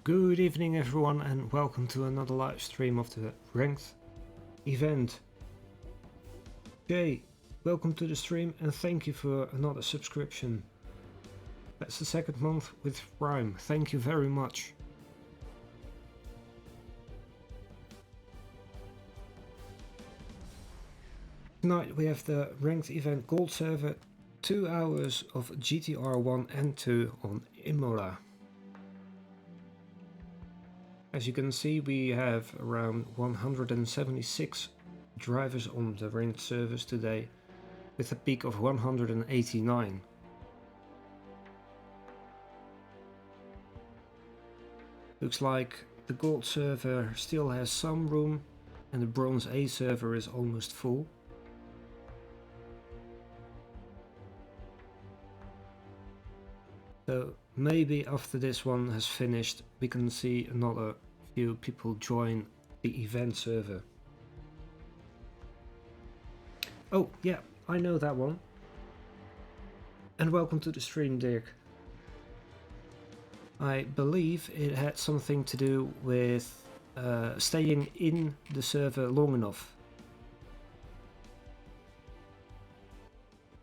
Good evening everyone and welcome to another live stream of the ranked event. Jay, welcome to the stream and thank you for another subscription. That's the second month with Prime, thank you very much. Tonight we have the ranked event gold server, 2 hours of GTR 1 and 2 on Imola. As you can see, we have around 176 drivers on the ranked servers today, with a peak of 189. Looks like the gold server still has some room and the bronze A server is almost full. So maybe after this one has finished we can see another few people join the event server. Oh yeah, I know that one. And welcome to the stream, Dirk. I believe it had something to do with staying in the server long enough.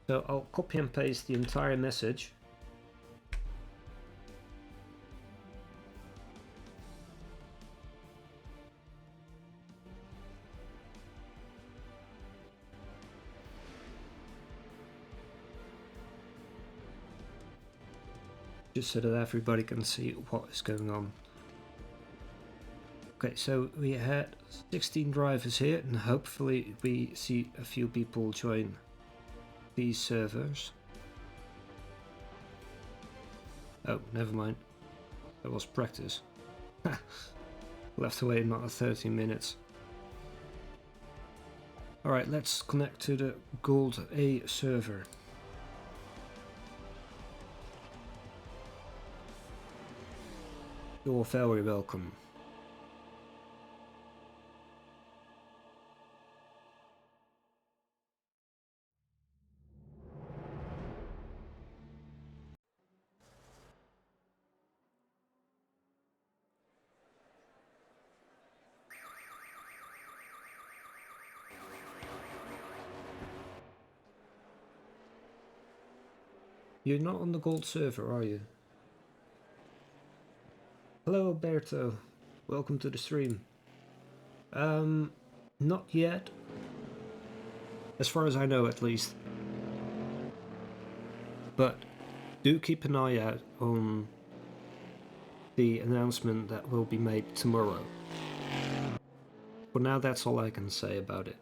So I'll copy and paste the entire message. Just so that everybody can see what is going on. Okay, so we had 16 drivers here and hopefully we see a few people join these servers. Oh, never mind. That was practice. We'll have to wait another 30 minutes. Alright, let's connect to the Gold A server. You're very welcome. You're not on the gold server, are you? Hello Alberto, welcome to the stream. Not yet. As far as I know at least. But do keep an eye out on the announcement that will be made tomorrow. For now that's all I can say about it.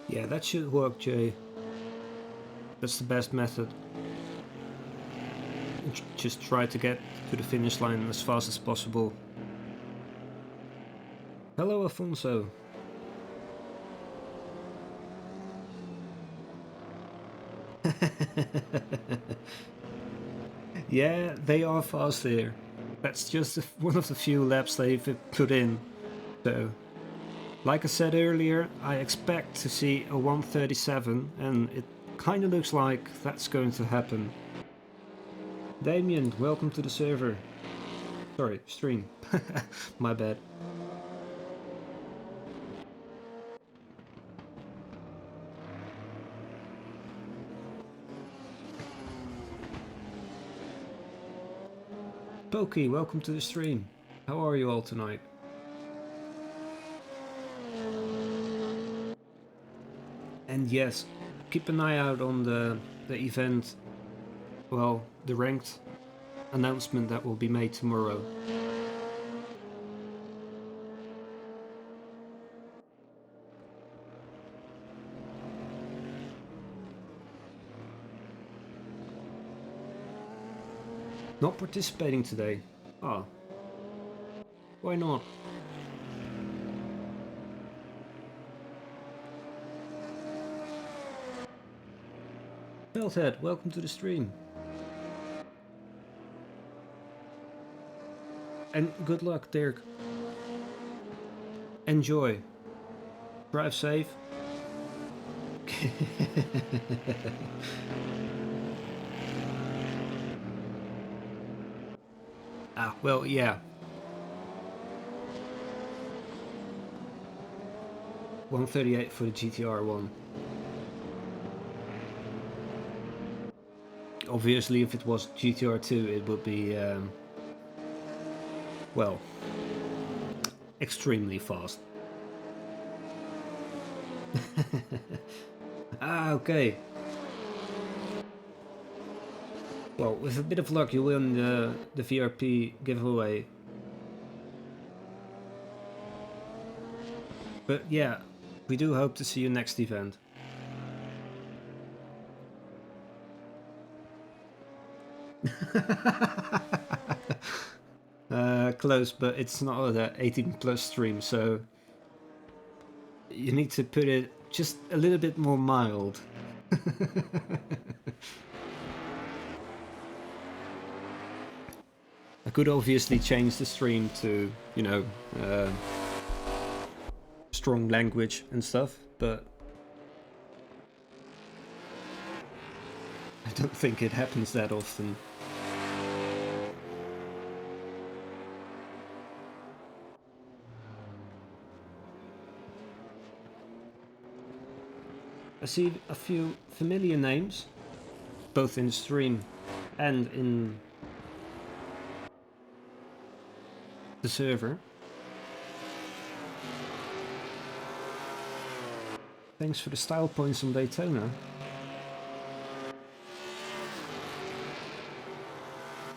Yeah, that should work, Jay. That's the best method. Just try to get to the finish line as fast as possible. Hello, Afonso. Yeah, they are fast here. That's just one of the few laps they've put in. So, like I said earlier, I expect to see a 137 and it kind of looks like that's going to happen. Damien, welcome to the server. Sorry, stream. My bad. Pokey, welcome to the stream. How are you all tonight? And yes, keep an eye out on the event, well, the ranked announcement that will be made tomorrow. Not participating today? Ah, why not? Belthead, welcome to the stream. And good luck, Dirk. Enjoy. Drive safe. Well, yeah. 138 for the GTR one. Obviously, if it was GTR 2, it would be, well, extremely fast. Okay. Well, with a bit of luck, you win the VRP giveaway. But yeah, we do hope to see you next event. Close, but it's not an 18 plus stream, so you need to put it just a little bit more mild. I could obviously change the stream to, you know, strong language and stuff, but I don't think it happens that often. I see a few familiar names, both in the stream and in the server. Thanks for the style points on Daytona.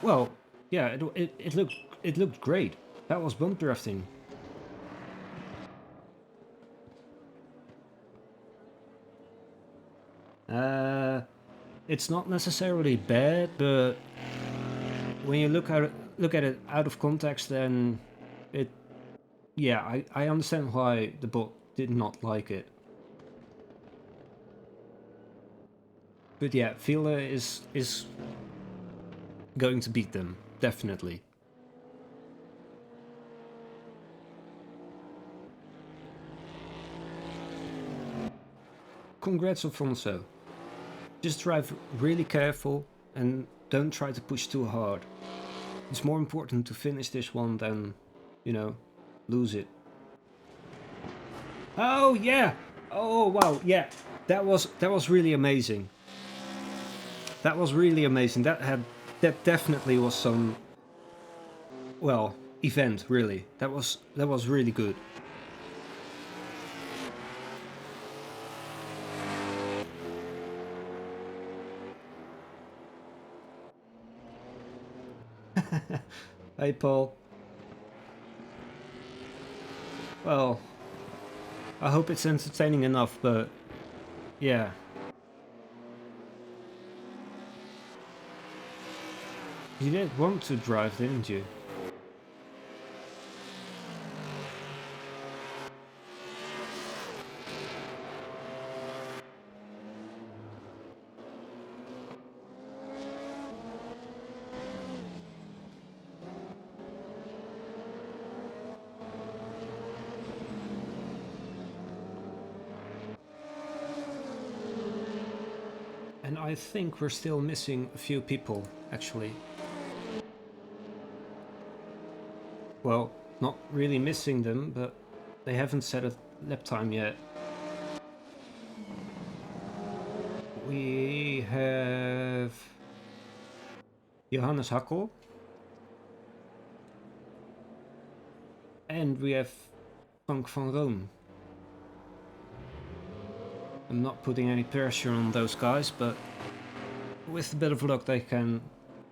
Well, yeah, it looked great. That was bump drafting. It's not necessarily bad, but when you look at it out of context, then it, yeah, I understand why the bot did not like it. But yeah, Fila is going to beat them, definitely. Congrats, Alfonso. Just drive really careful and don't try to push too hard. It's more important to finish this one than, you know, lose it. Oh yeah! Oh wow, yeah. That was really amazing. That was really amazing. That definitely was some, well, event really. That was really good. Hey Paul. Well, I hope it's entertaining enough, but yeah. You did want to drive, didn't you? And I think we're still missing a few people, actually. Well, not really missing them, but they haven't set a lap time yet. We have Johannes Hakkel. And we have Frank van Roon. I'm not putting any pressure on those guys, but with a bit of luck they can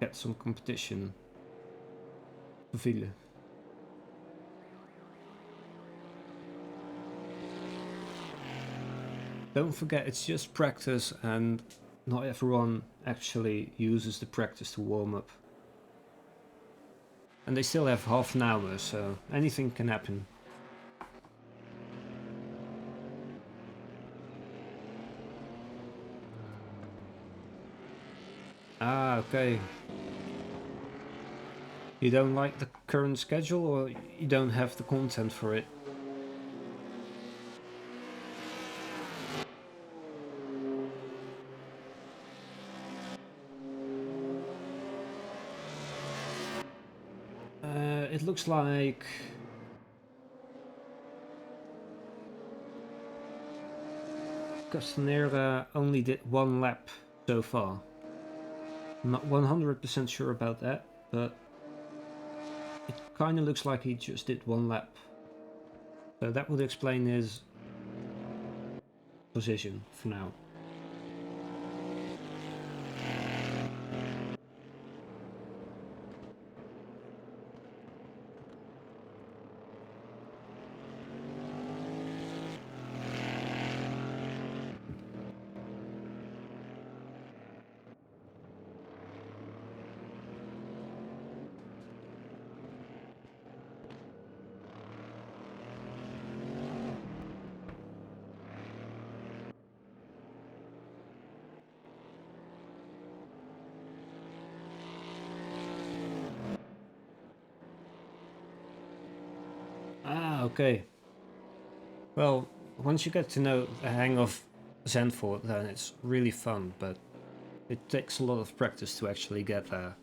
get some competition. Villa. Don't forget, it's just practice and not everyone actually uses the practice to warm up. And they still have half an hour, so anything can happen. Ah, okay. You don't like the current schedule, or you don't have the content for it? It looks like Castanera only did one lap so far. I'm not 100% sure about that, but it kind of looks like he just did one lap. So that would explain his position for now. Ah, okay. Well, once you get to know the hang of Zandvoort, then it's really fun, but it takes a lot of practice to actually get there.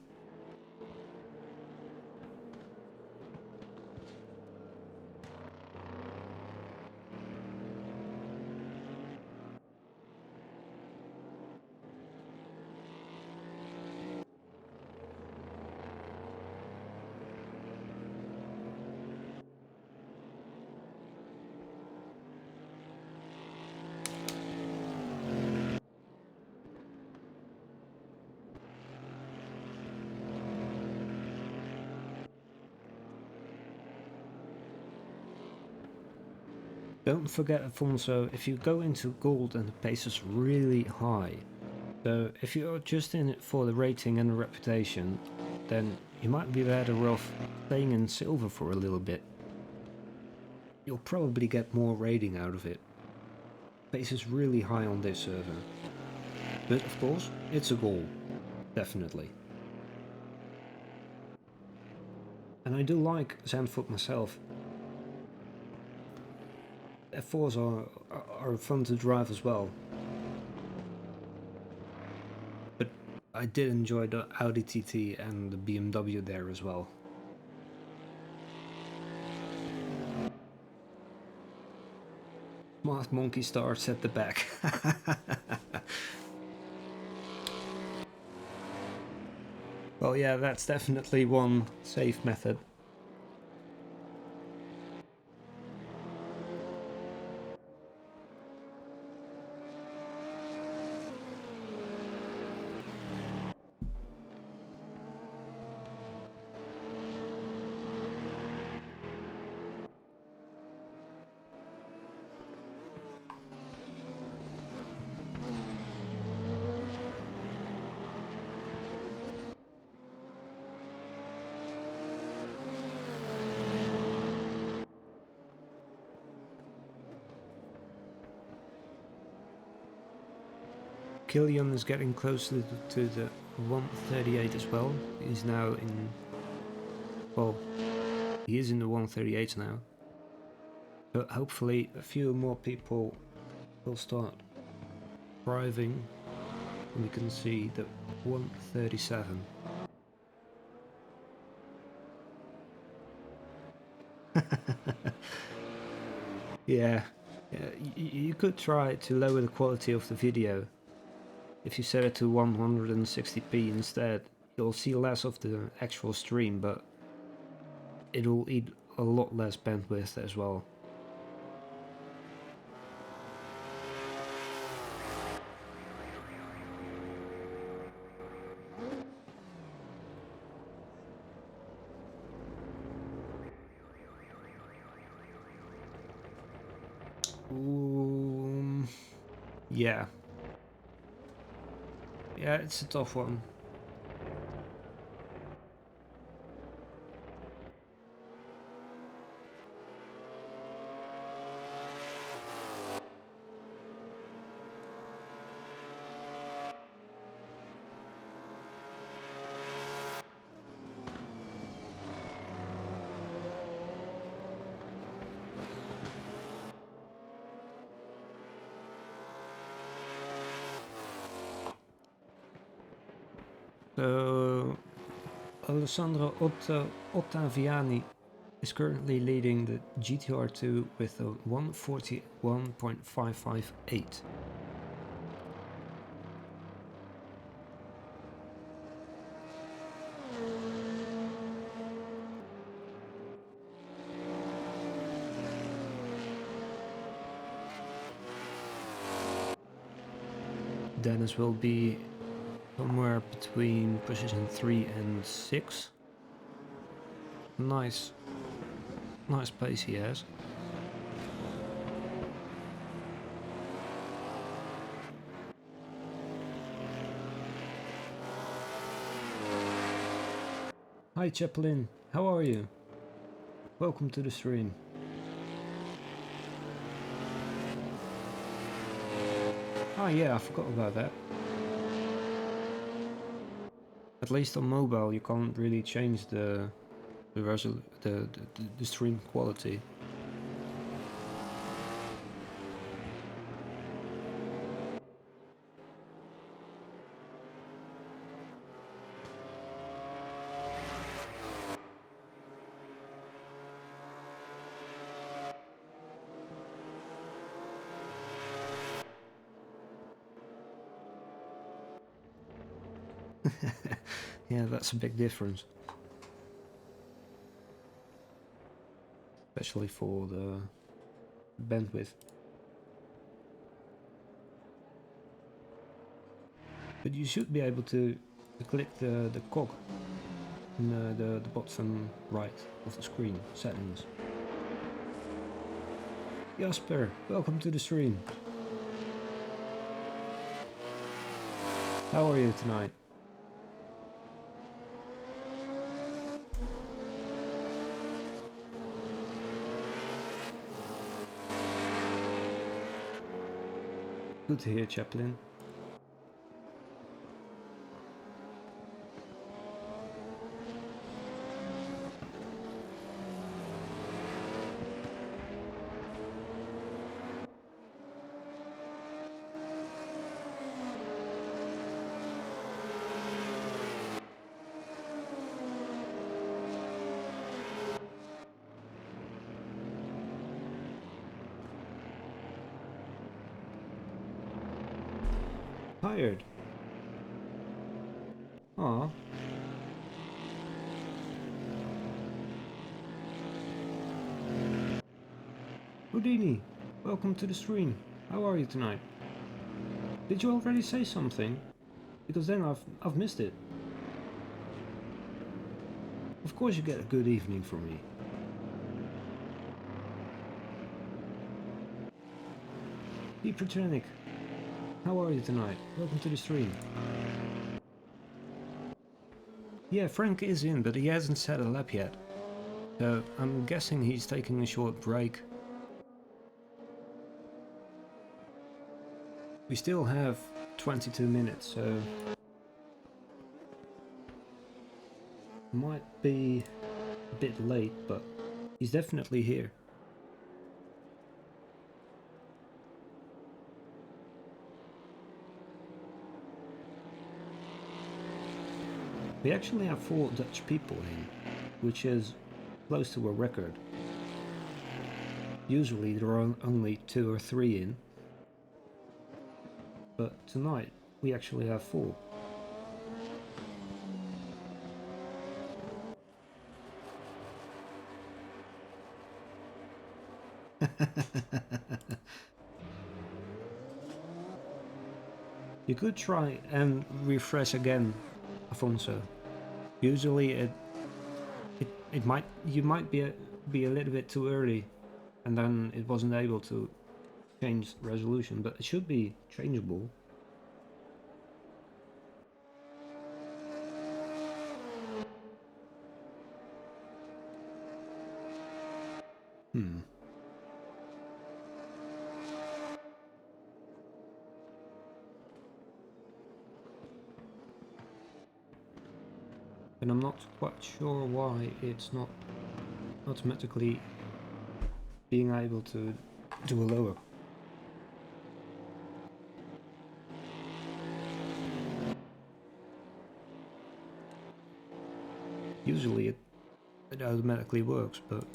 Don't forget, Afonso, if you go into gold and the pace is really high, so if you're just in it for the rating and the reputation, then you might be better off staying in silver for a little bit. You'll probably get more rating out of it. Pace is really high on this server. But of course, it's a goal. Definitely. And I do like Zandvoort myself. F4s are fun to drive as well. But I did enjoy the Audi TT and the BMW there as well. Smart monkey starts at the back. Well, yeah, that's definitely one safe method. Killian is getting closer to the 138 as well. He's now in... well, he is in the 138 now. But hopefully a few more people will start driving and we can see the 137. Yeah, you could try to lower the quality of the video. If you set it to 160p instead, you'll see less of the actual stream, but it will eat a lot less bandwidth as well. Yeah. Yeah, it's a tough one. So Alessandro Ottaviani is currently leading the GTR2 with a 141.558. Dennis will be somewhere between position 3 and 6. Nice pace he has. Hi Chaplin, how are you? Welcome to the stream. Oh yeah, I forgot about that. At least on mobile you can't really change the stream quality. Yeah, that's a big difference. Especially for the bandwidth. But you should be able to click the cog in the bottom right of the screen, settings. Jasper, welcome to the stream. How are you tonight? Good to hear, Chaplin. Tired? Aw. Houdini, welcome to the stream. How are you tonight? Did you already say something? Because then I've missed it. Of course you get a good evening from me. Hypertonic, how are you tonight? Welcome to the stream. Yeah, Frank is in, but he hasn't set a lap yet. So I'm guessing he's taking a short break. We still have 22 minutes, so might be a bit late, but he's definitely here. We actually have 4 Dutch people in, which is close to a record. Usually there are only 2 or 3 in, but tonight we actually have 4. You could try and refresh again, Afonso. Usually you might be a little bit too early, and then it wasn't able to change resolution, but it should be changeable. And I'm not quite sure why it's not automatically being able to do a lower. Usually it automatically works, but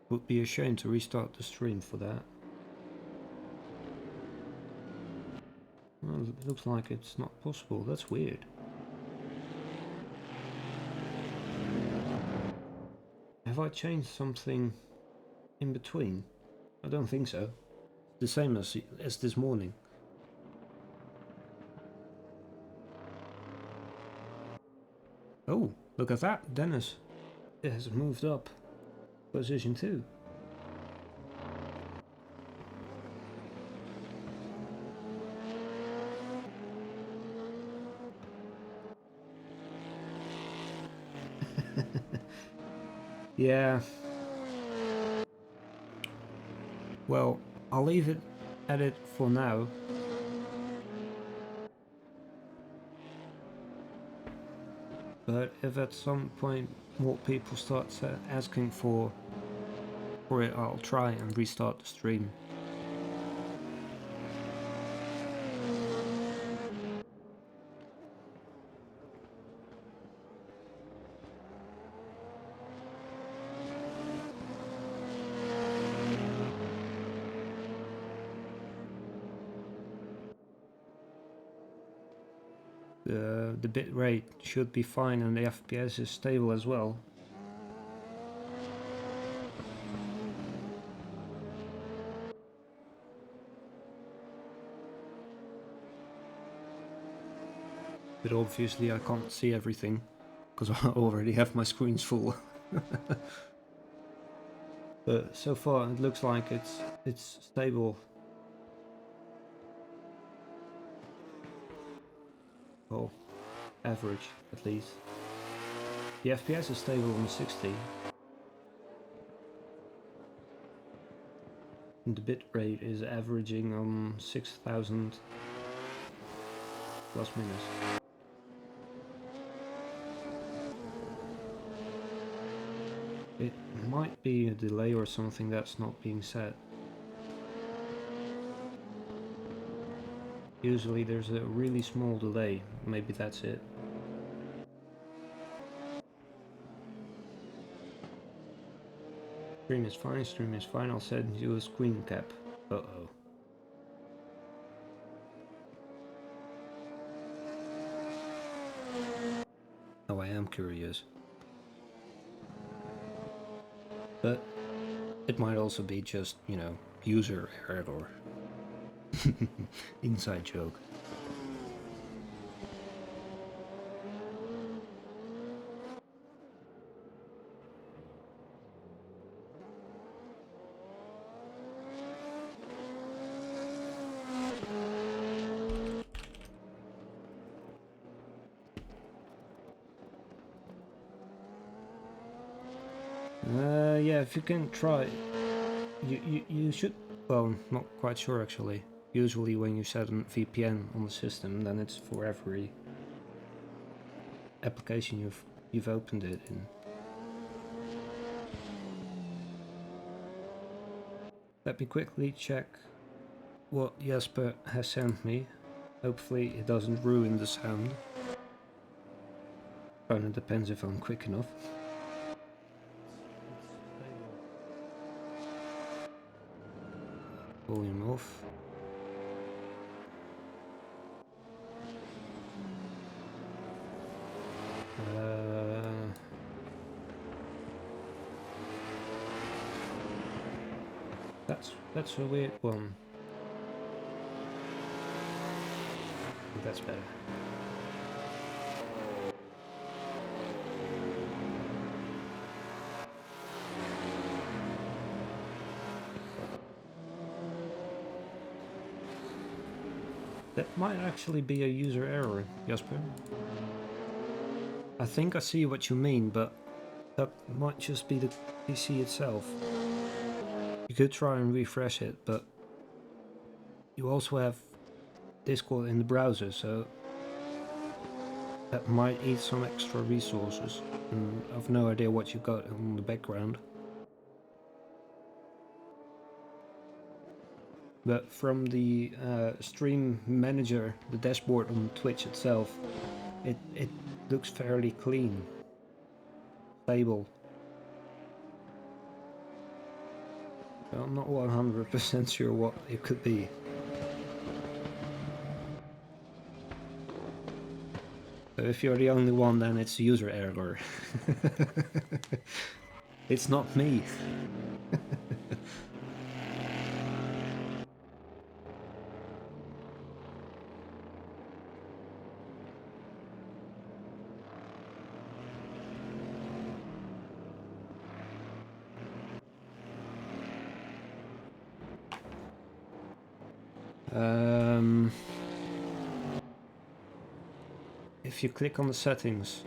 would be a shame to restart the stream for that. Well, it looks like it's not possible. That's weird. Have I changed something in between? I don't think so. It's the same as this morning. Oh, look at that, Dennis. It has moved up position 2. Yeah. Well, I'll leave it at it for now. But if at some point more people start asking for it, I'll try and restart the stream. The bit rate should be fine and the FPS is stable as well. But obviously I can't see everything because I already have my screens full. But so far it looks like it's stable. Well, average at least. The FPS is stable on 60. And the bit rate is averaging on 6000 plus minus. It might be a delay or something that's not being set. Usually there's a really small delay, maybe that's it. Stream is fine, I'll send you a screen cap. Uh-oh. Oh, I am curious. But it might also be just, you know, user error. Inside joke. Yeah, if you can try, you should. Well, not quite sure actually. Usually, when you set a VPN on the system, then it's for every application you've opened it in. Let me quickly check what Jesper has sent me. Hopefully, it doesn't ruin the sound. And it depends if I'm quick enough. Volume off. That's a weird one. I think that's better. That might actually be a user error, Jasper. I think I see what you mean, but that might just be the PC itself. You could try and refresh it, but you also have Discord in the browser, so that might eat some extra resources. And I've no idea what you got on the background. But from the stream manager, the dashboard on Twitch itself, it Looks fairly clean. Stable. So I'm not 100% sure what it could be. So if you're the only one, then it's user error. It's not me. If you click on the settings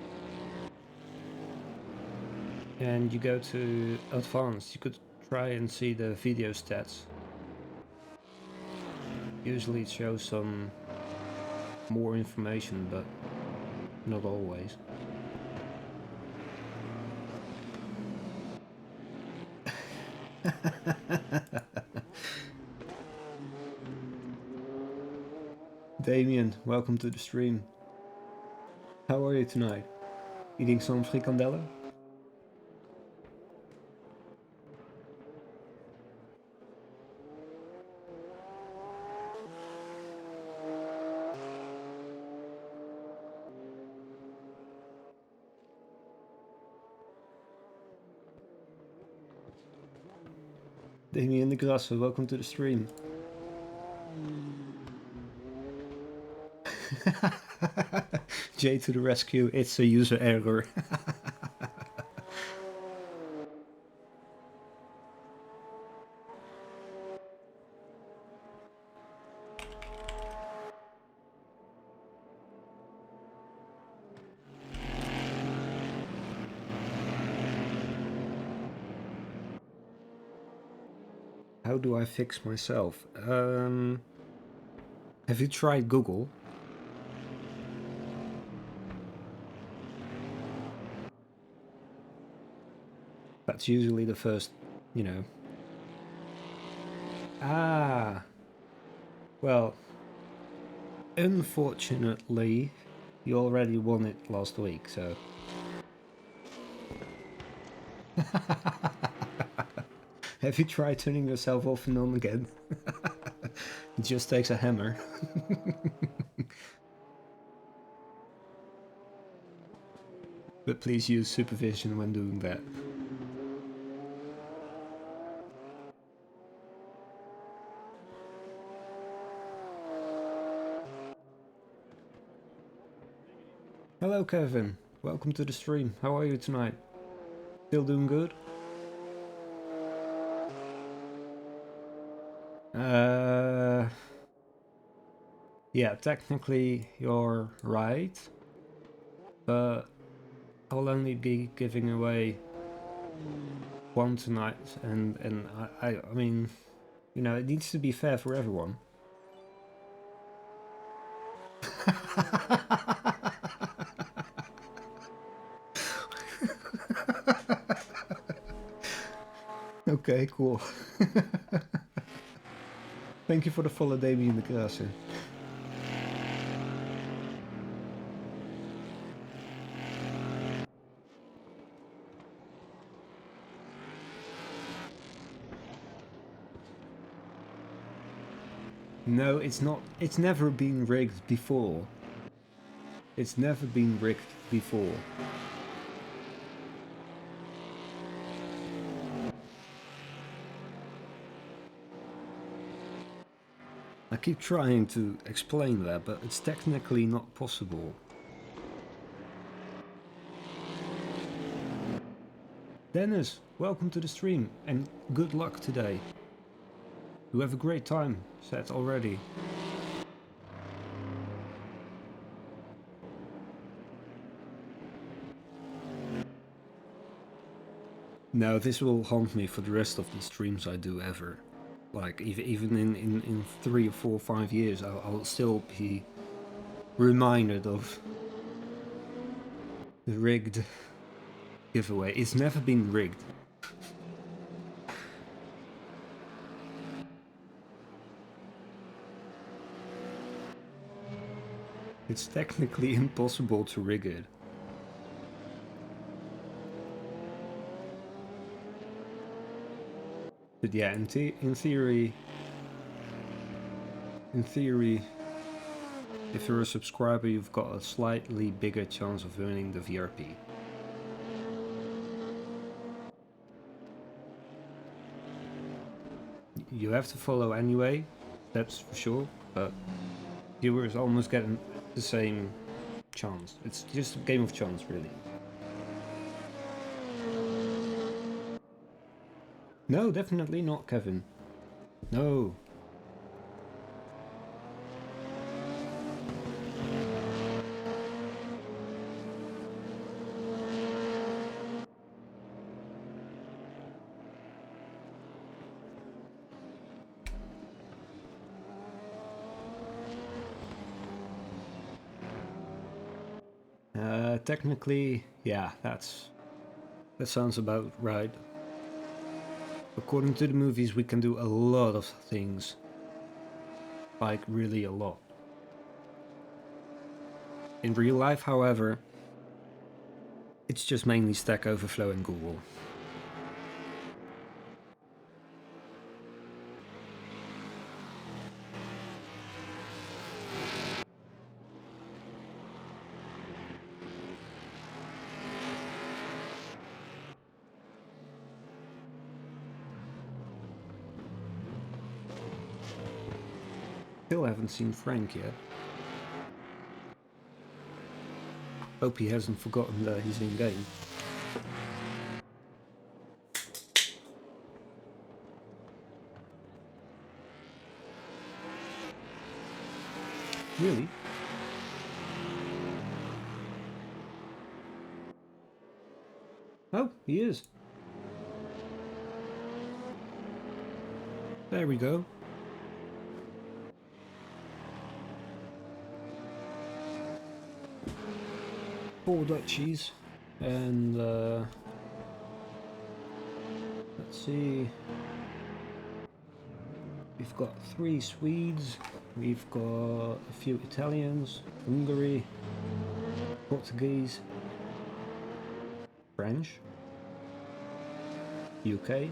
and you go to advanced, you could try and see the video stats. Usually it shows some more information, but not always. Damien, welcome to the stream. How are you tonight? Eating some frikandellen? Damien de Grasse, welcome to the stream. Jay to the rescue, it's a user error. How do I fix myself? Have you tried Google? That's usually the first, you know. Ah, well, unfortunately, you already won it last week, so. Have you tried turning yourself off and on again? It just takes a hammer. But please use supervision when doing that. Hello Kevin, welcome to the stream. How are you tonight? Still doing good? Yeah, technically you're right, but I'll only be giving away one tonight, and I mean, you know, it needs to be fair for everyone. Okay, cool. Thank you for the follow, Damien de Grasse. No, it's not. It's never been rigged before. It's never been rigged before. I keep trying to explain that, but it's technically not possible. Dennis, welcome to the stream, and good luck today. You have a great time set already. No, this will haunt me for the rest of the streams I do ever. Like, even in 3 or 4 or 5 years, I'll still be reminded of the rigged giveaway. It's never been rigged. It's technically impossible to rig it. But yeah, in theory, if you're a subscriber, you've got a slightly bigger chance of winning the VRP. You have to follow anyway, that's for sure, but viewers almost get the same chance. It's just a game of chance, really. No, definitely not, Kevin. No. Technically, yeah, that sounds about right. According to the movies, we can do a lot of things. Like, really a lot. In real life, however, it's just mainly Stack Overflow and Google. Still haven't seen Frank yet. Hope he hasn't forgotten that he's in game. Really? Oh, he is. There we go. Four Dutchies. And let's see. We've got 3 Swedes. We've got a few Italians, Hungary, Portuguese, French, UK,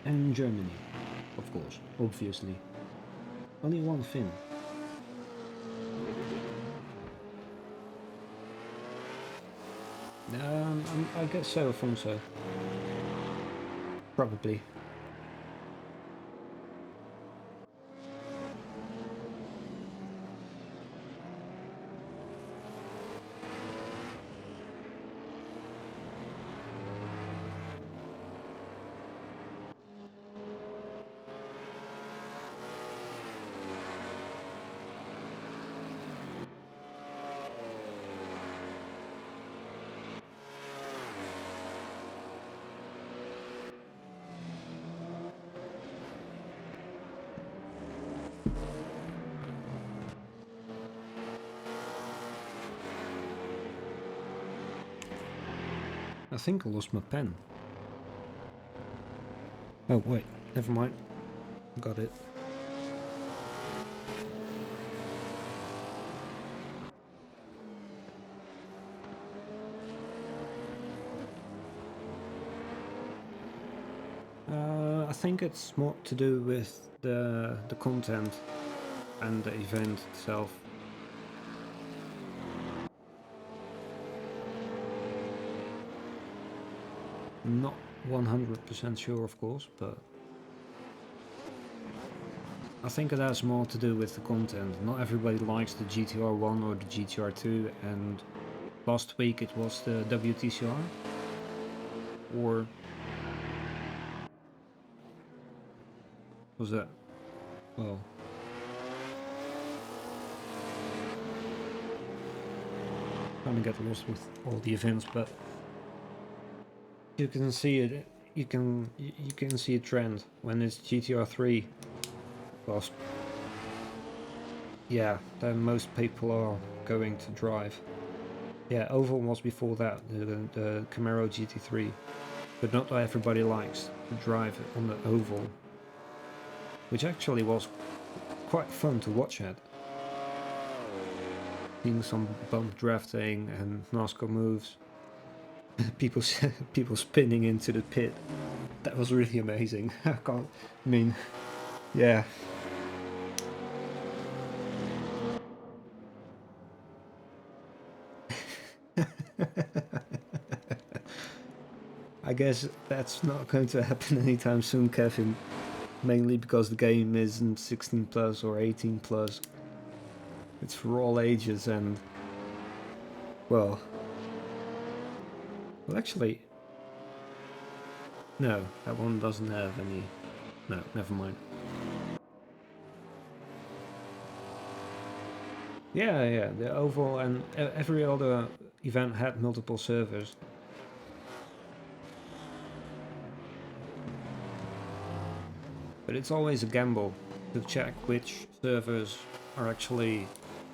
and Germany, of course, obviously. Only one Finn. I guess so, Alfonso. Probably. I think I lost my pen. Oh wait, never mind. Got it. I think it's more to do with the content and the event itself. Not 100% sure, of course, but I think it has more to do with the content. Not everybody likes the GTR 1 or the GTR 2, and last week it was the WTCR. Or was that? Well, kind of get lost with all the events, but you can see it. You can see a trend when it's GTR 3. Well, yeah, then most people are going to drive. Yeah, Oval was before that, the Camaro GT3, but not everybody likes to drive on the Oval, which actually was quite fun to watch at. Seeing some bump drafting and NASCAR moves. people people spinning into the pit. That was really amazing. I can't. I mean, yeah. I guess that's not going to happen anytime soon, Kevin. Mainly because the game isn't 16 plus or 18 plus. It's for all ages and well, actually, no, that one doesn't have any. No, never mind. Yeah, yeah, the Oval and every other event had multiple servers. But it's always a gamble to check which servers are actually,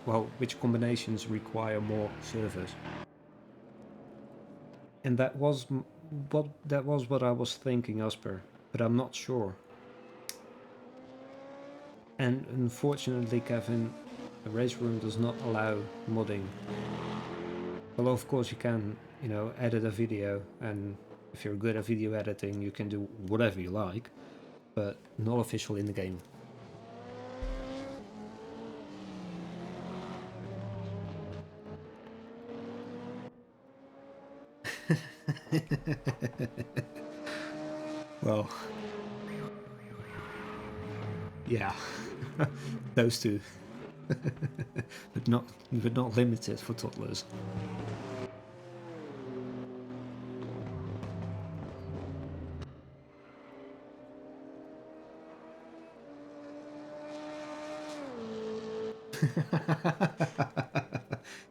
well, which combinations require more servers. And that was what I was thinking, Asper, but I'm not sure. And unfortunately, Kevin, the race room does not allow modding. Well, of course you can, you know, edit a video, and if you're good at video editing, you can do whatever you like, but not official in the game. Well, yeah, those two, but not limited for toddlers.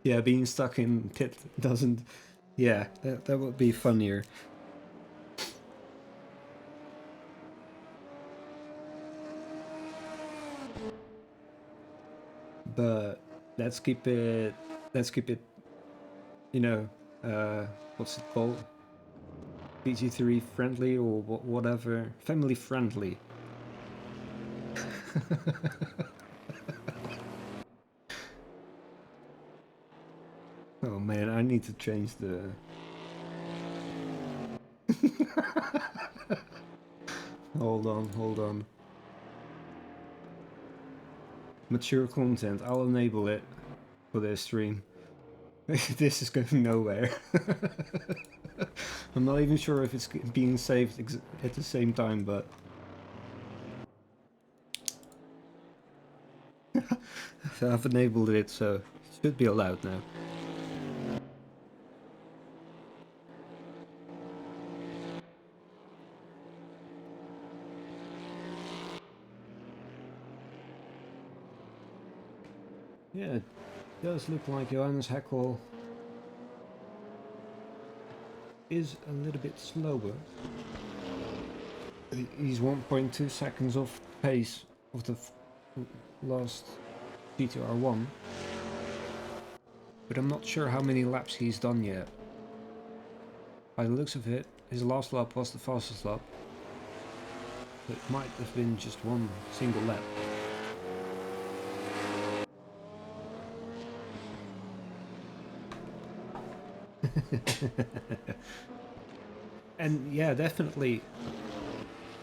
Yeah, being stuck in pit doesn't. Yeah, that would be funnier. But let's keep it. Let's keep it. You know, what's it called? PG-3 friendly or whatever, family friendly. Oh man, I need to change the. Hold on, hold on. Mature content. I'll enable it for this stream. This is going nowhere. I'm not even sure if it's being saved at the same time, but I've enabled it, so it should be allowed now. Yeah, it does look like Johannes Heckel is a little bit slower. He's 1.2 seconds off pace of the last GTR 1. But I'm not sure how many laps he's done yet. By the looks of it, his last lap was the fastest lap. It might have been just one single lap. And yeah, definitely,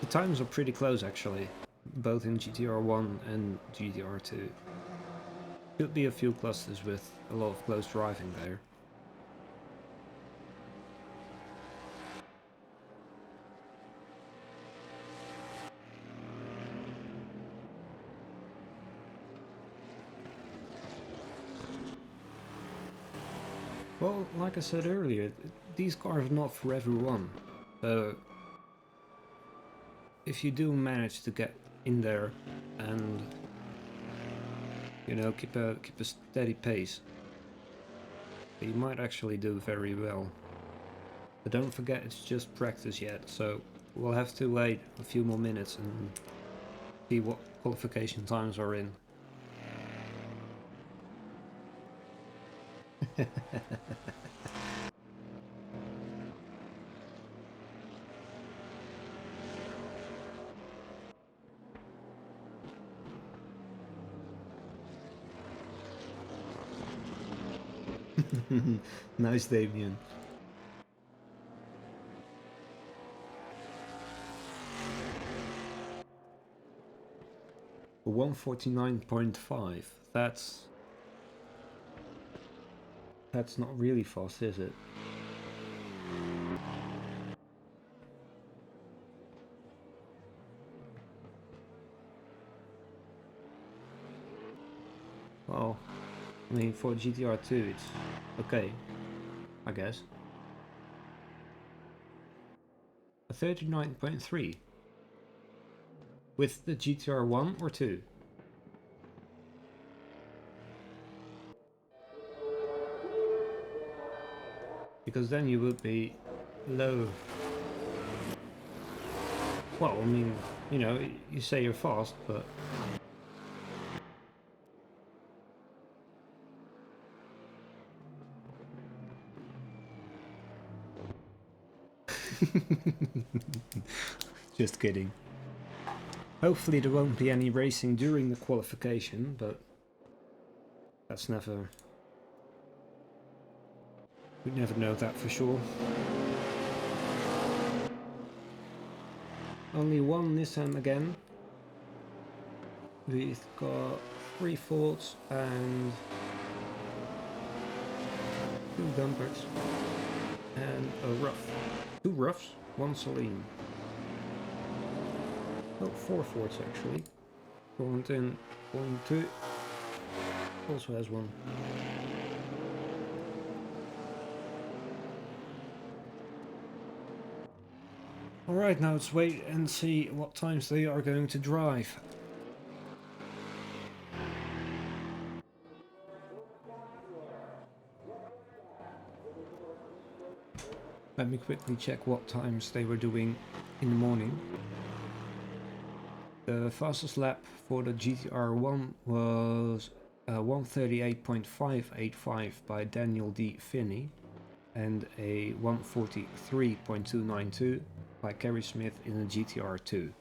the times are pretty close actually, both in GTR 1 and GTR 2. Could be a few clusters with a lot of close driving there. Well, like I said earlier, these cars are not for everyone. So if you do manage to get in there and, you know, keep a steady pace, you might actually do very well. But don't forget, it's just practice yet, so we'll have to wait a few more minutes and see what qualification times are in. Nice, Damien. 149.5. That's not really fast, is it? Well, I mean, for GTR 2 it's okay, I guess. A 39.3 with the GTR 1 or 2? Because then you would be low. Well, I mean, you know, you say you're fast, but just kidding. Hopefully there won't be any racing during the qualification, but that's never... we never know that for sure. Only one Nissan again. We've got 3 faults and 2 dumpers and a rough. 2 roughs, 1 Saline. Oh, 4 faults actually. Going in, going 2. Also has 1. Alright, now let's wait and see what times they are going to drive. Let me quickly check what times they were doing in the morning. The fastest lap for the GTR 1 was 138.585 by Daniel D. Finney and a 143.292 by Kerry Smith in a GTR 2.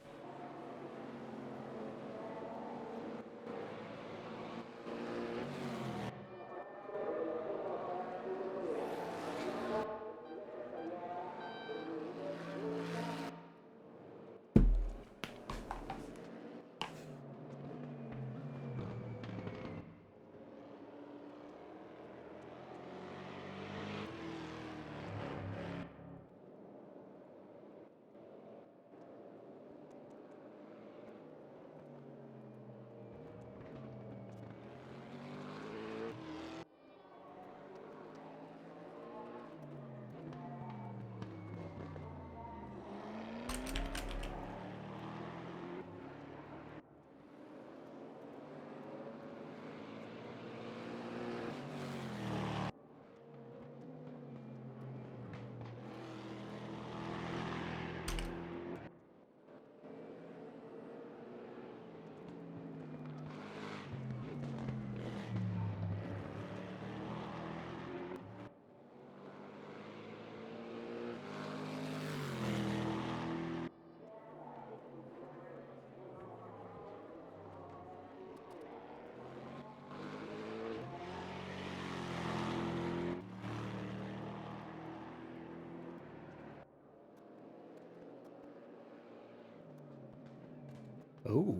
Oh.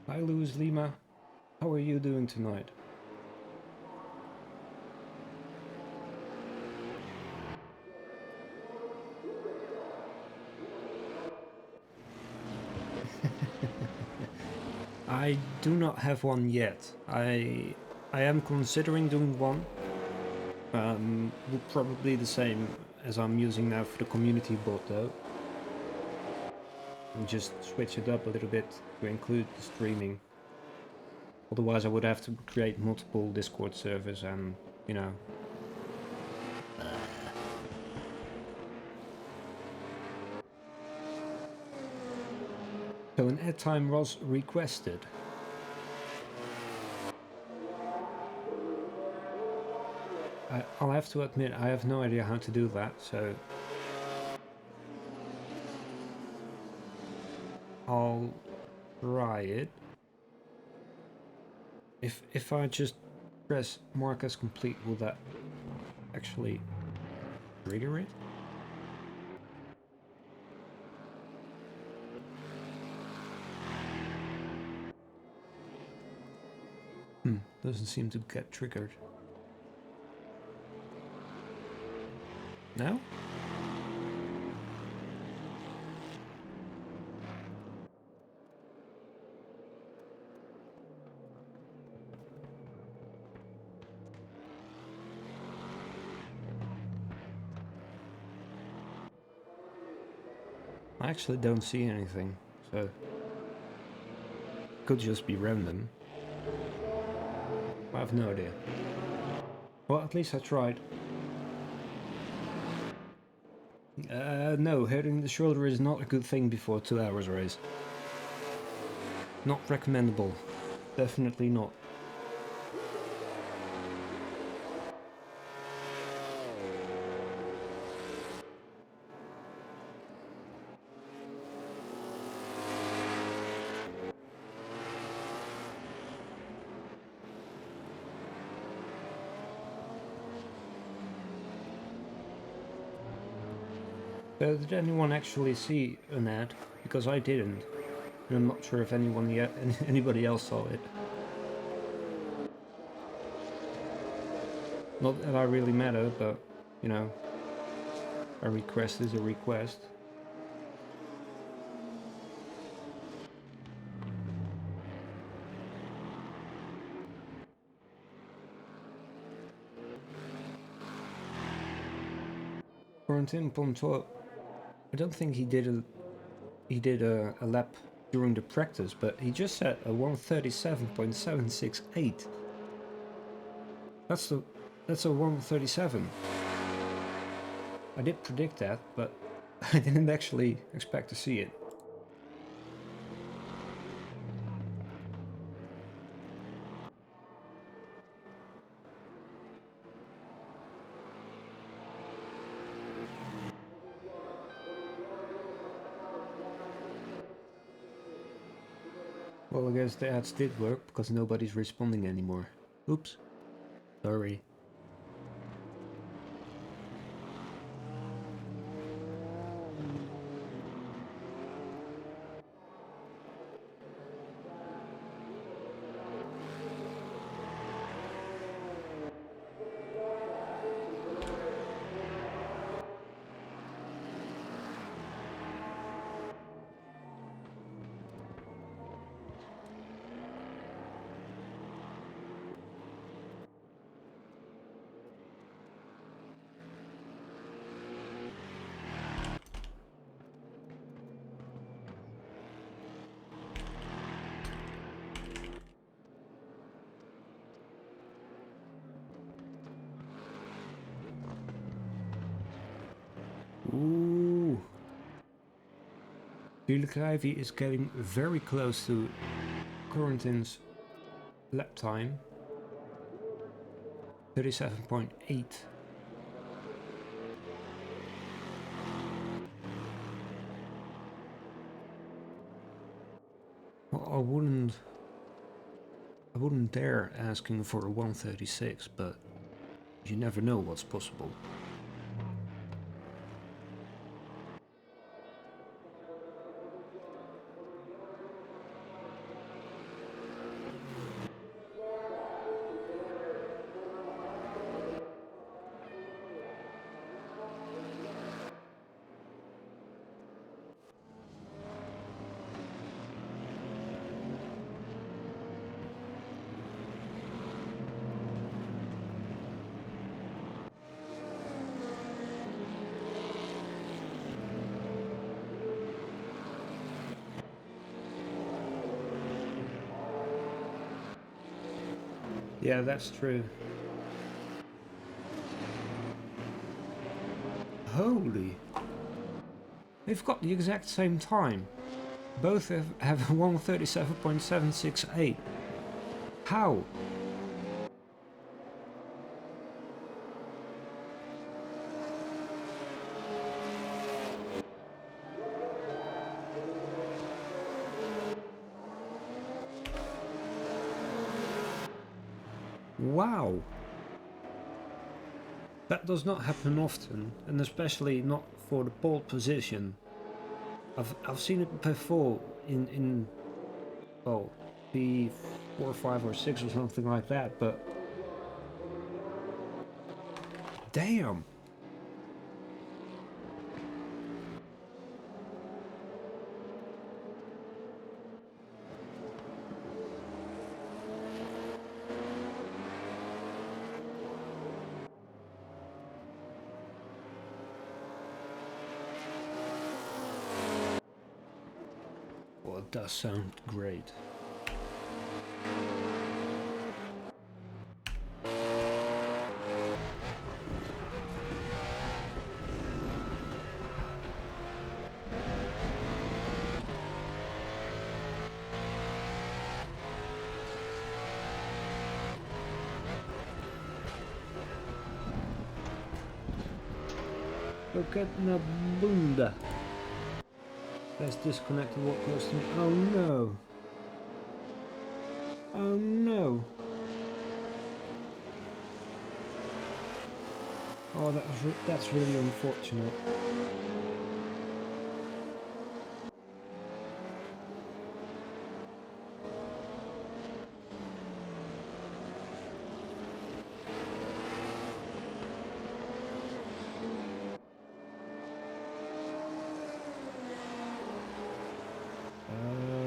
Hi Luis Lima, how are you doing tonight? I do not have one yet. I am considering doing one. Probably the same as I'm using now for the community bot though. And just switch it up a little bit to include the streaming. Otherwise I would have to create multiple Discord servers and, you know. So an ad time was requested. I'll have to admit I have no idea how to do that, so I'll try it. If I just press mark as complete, will that actually trigger it? Doesn't seem to get triggered. No? I actually don't see anything, so could just be random. I have no idea. Well, at least I tried. No, hurting the shoulder is not a good thing before a 2 hours race. Not recommendable. Definitely not. Did anyone actually see an ad? Because I didn't. And I'm not sure if anybody else saw it. Not that I really matter, but, you know, a request is a request. Corentin Ponto, I don't think he did a lap during the practice, but he just set a 137.768. That's a 137. I did predict that, but I didn't actually expect to see it. Well, I guess the ads did work because nobody's responding anymore. Oops. Sorry. Ooh. Vierkrijvie is getting very close to Corentin's lap time. 37.8. Well, I wouldn't dare asking for a 136, but you never know what's possible. Yeah, that's true. Holy. They've got the exact same time. Both have 137.768. How? Wow. That does not happen often, and especially not for the pole position. I've seen it before in well, P4, 5 or 6 or something like that, but damn. Well, it does sound great. Look at the bunda. Let's disconnect and walk close to me. Oh no. Oh no. Oh, that's really unfortunate.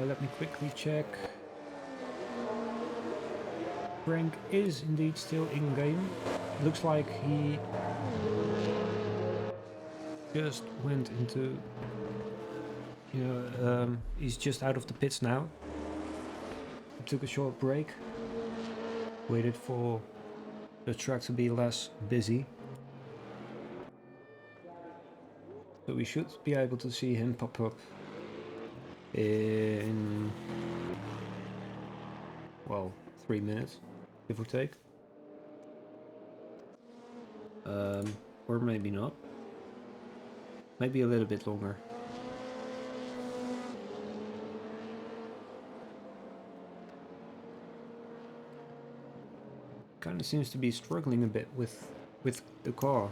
Let me quickly check. Frank is indeed still in game. Looks like he just went into, he's just out of the pits now. He took a short break, waited for the track to be less busy. So we should be able to see him pop up in, well, 3 minutes, give or take. Or maybe not. Maybe a little bit longer. Kind of seems to be struggling a bit with the car.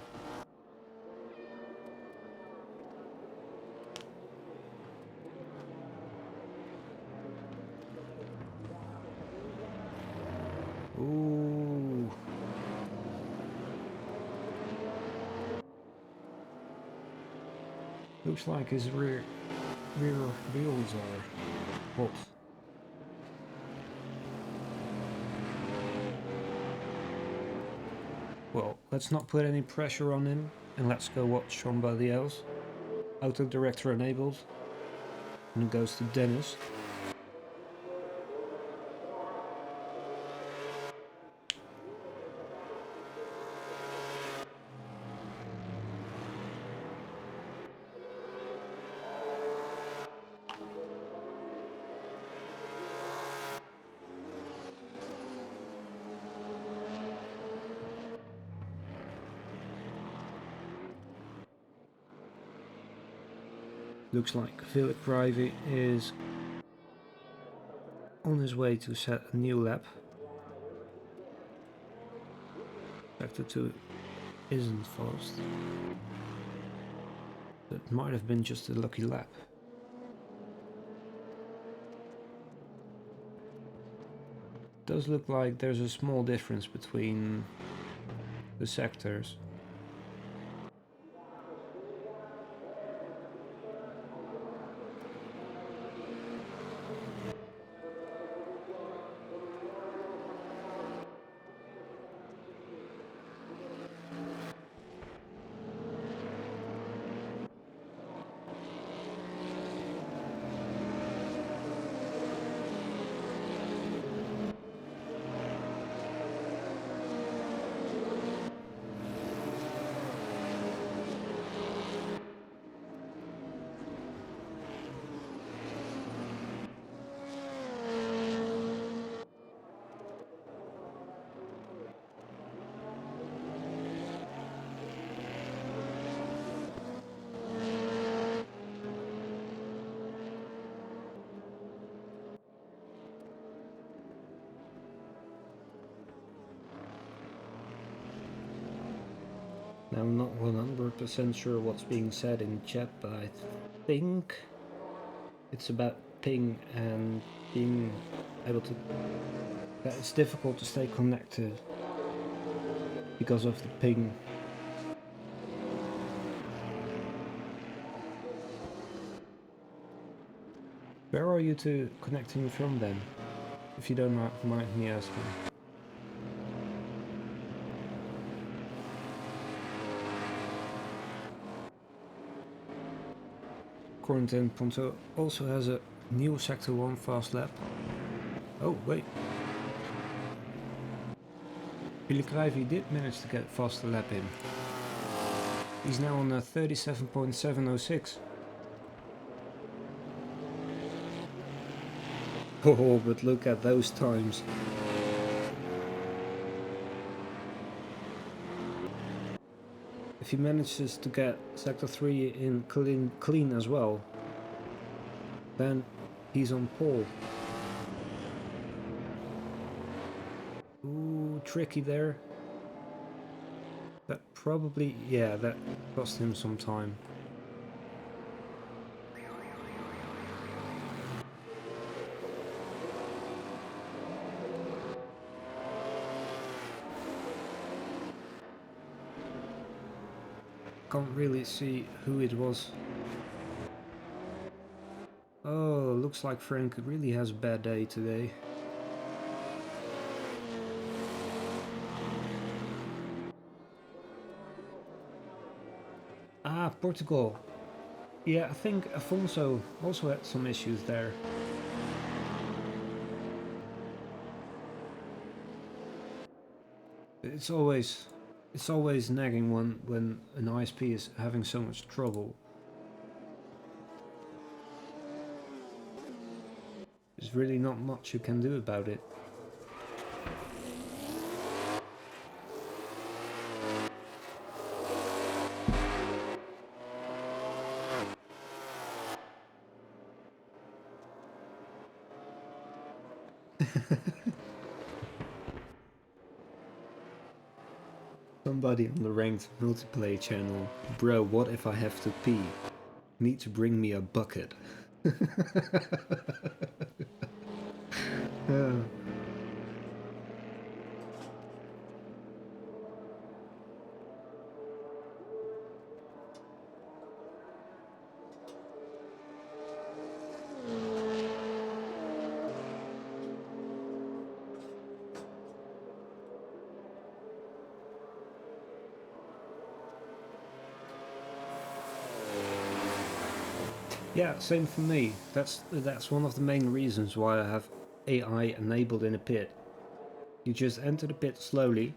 Ooh. Looks like his rear wheels are hot. Well, let's not put any pressure on him and let's go watch somebody else. Auto director enabled. And it goes to Dennis. Looks like Philip Privy is on his way to set a new lap. Sector 2 isn't fast. That might have been just a lucky lap. Does look like there's a small difference between the sectors. Now, I'm not 100% sure what's being said in chat, but I think it's about ping and being able to... that it's difficult to stay connected because of the ping. Where are you two connecting from then? If you don't mind me asking. Quarantine Ponto also has a new Sector 1 fast lap. Oh, wait. Billy Krijvi did manage to get a faster lap in. He's now on a 37.706. Oh, but look at those times. If he manages to get Sector 3 in clean as well, then he's on pole. Ooh, tricky there. That probably, yeah, that cost him some time. Can't really see who it was. Oh, looks like Frank really has a bad day today. Ah, Portugal. Yeah, I think Afonso also had some issues there. It's always nagging one when an ISP is having so much trouble. There's really not much you can do about it. Somebody on the ranked multiplayer channel. Bro, what if I have to pee? Need to bring me a bucket. Yeah, same for me. That's one of the main reasons why I have AI enabled in a pit. You just enter the pit slowly,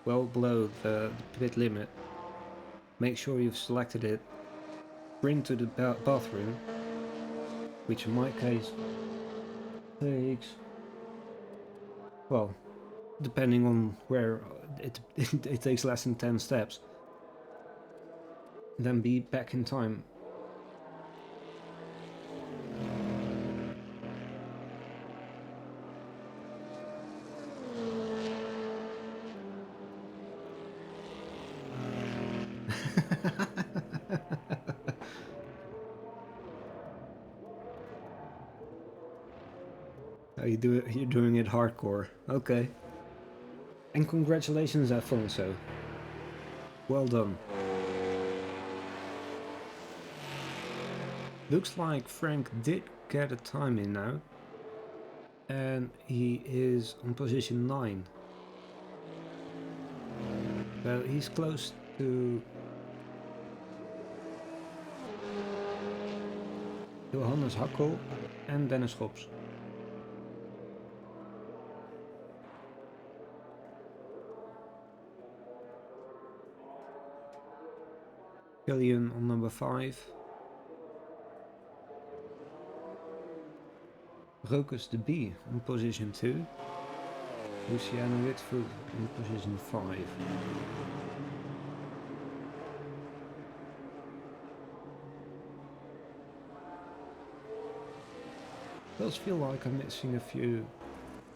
well below the pit limit. Make sure you've selected it. Sprint to the bathroom, which in my case takes, well, depending on where, it takes less than 10 steps. Then be back in time. You do it, you're doing it hardcore. Okay. And congratulations, Afonso. Well done. Looks like Frank did get a time in now. And he is on position 9. So he's close to Johannes Hakkel and Dennis Schops. Killian on number 5. Rokus de B on position 2. Luciano Whitfoot in position 5. Does feel like I'm missing a few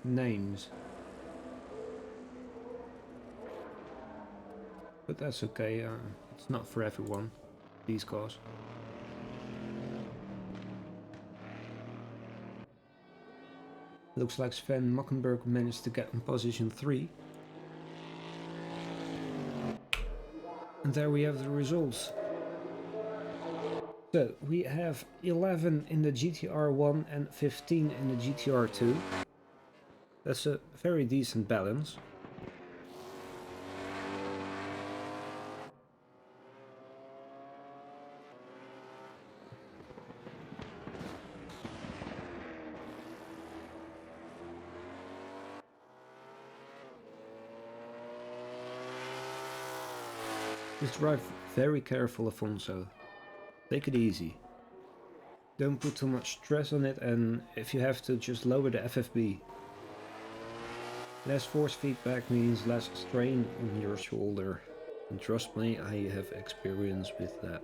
names. But that's okay, it's not for everyone, these cars. Looks like Sven Mockenberg managed to get in position 3. And there we have the results. So we have 11 in the GTR 1 and 15 in the GTR 2. That's a very decent balance. Just drive very careful, Afonso. Take it easy. Don't put too much stress on it, and if you have to, just lower the FFB. Less force feedback means less strain on your shoulder. And trust me, I have experience with that.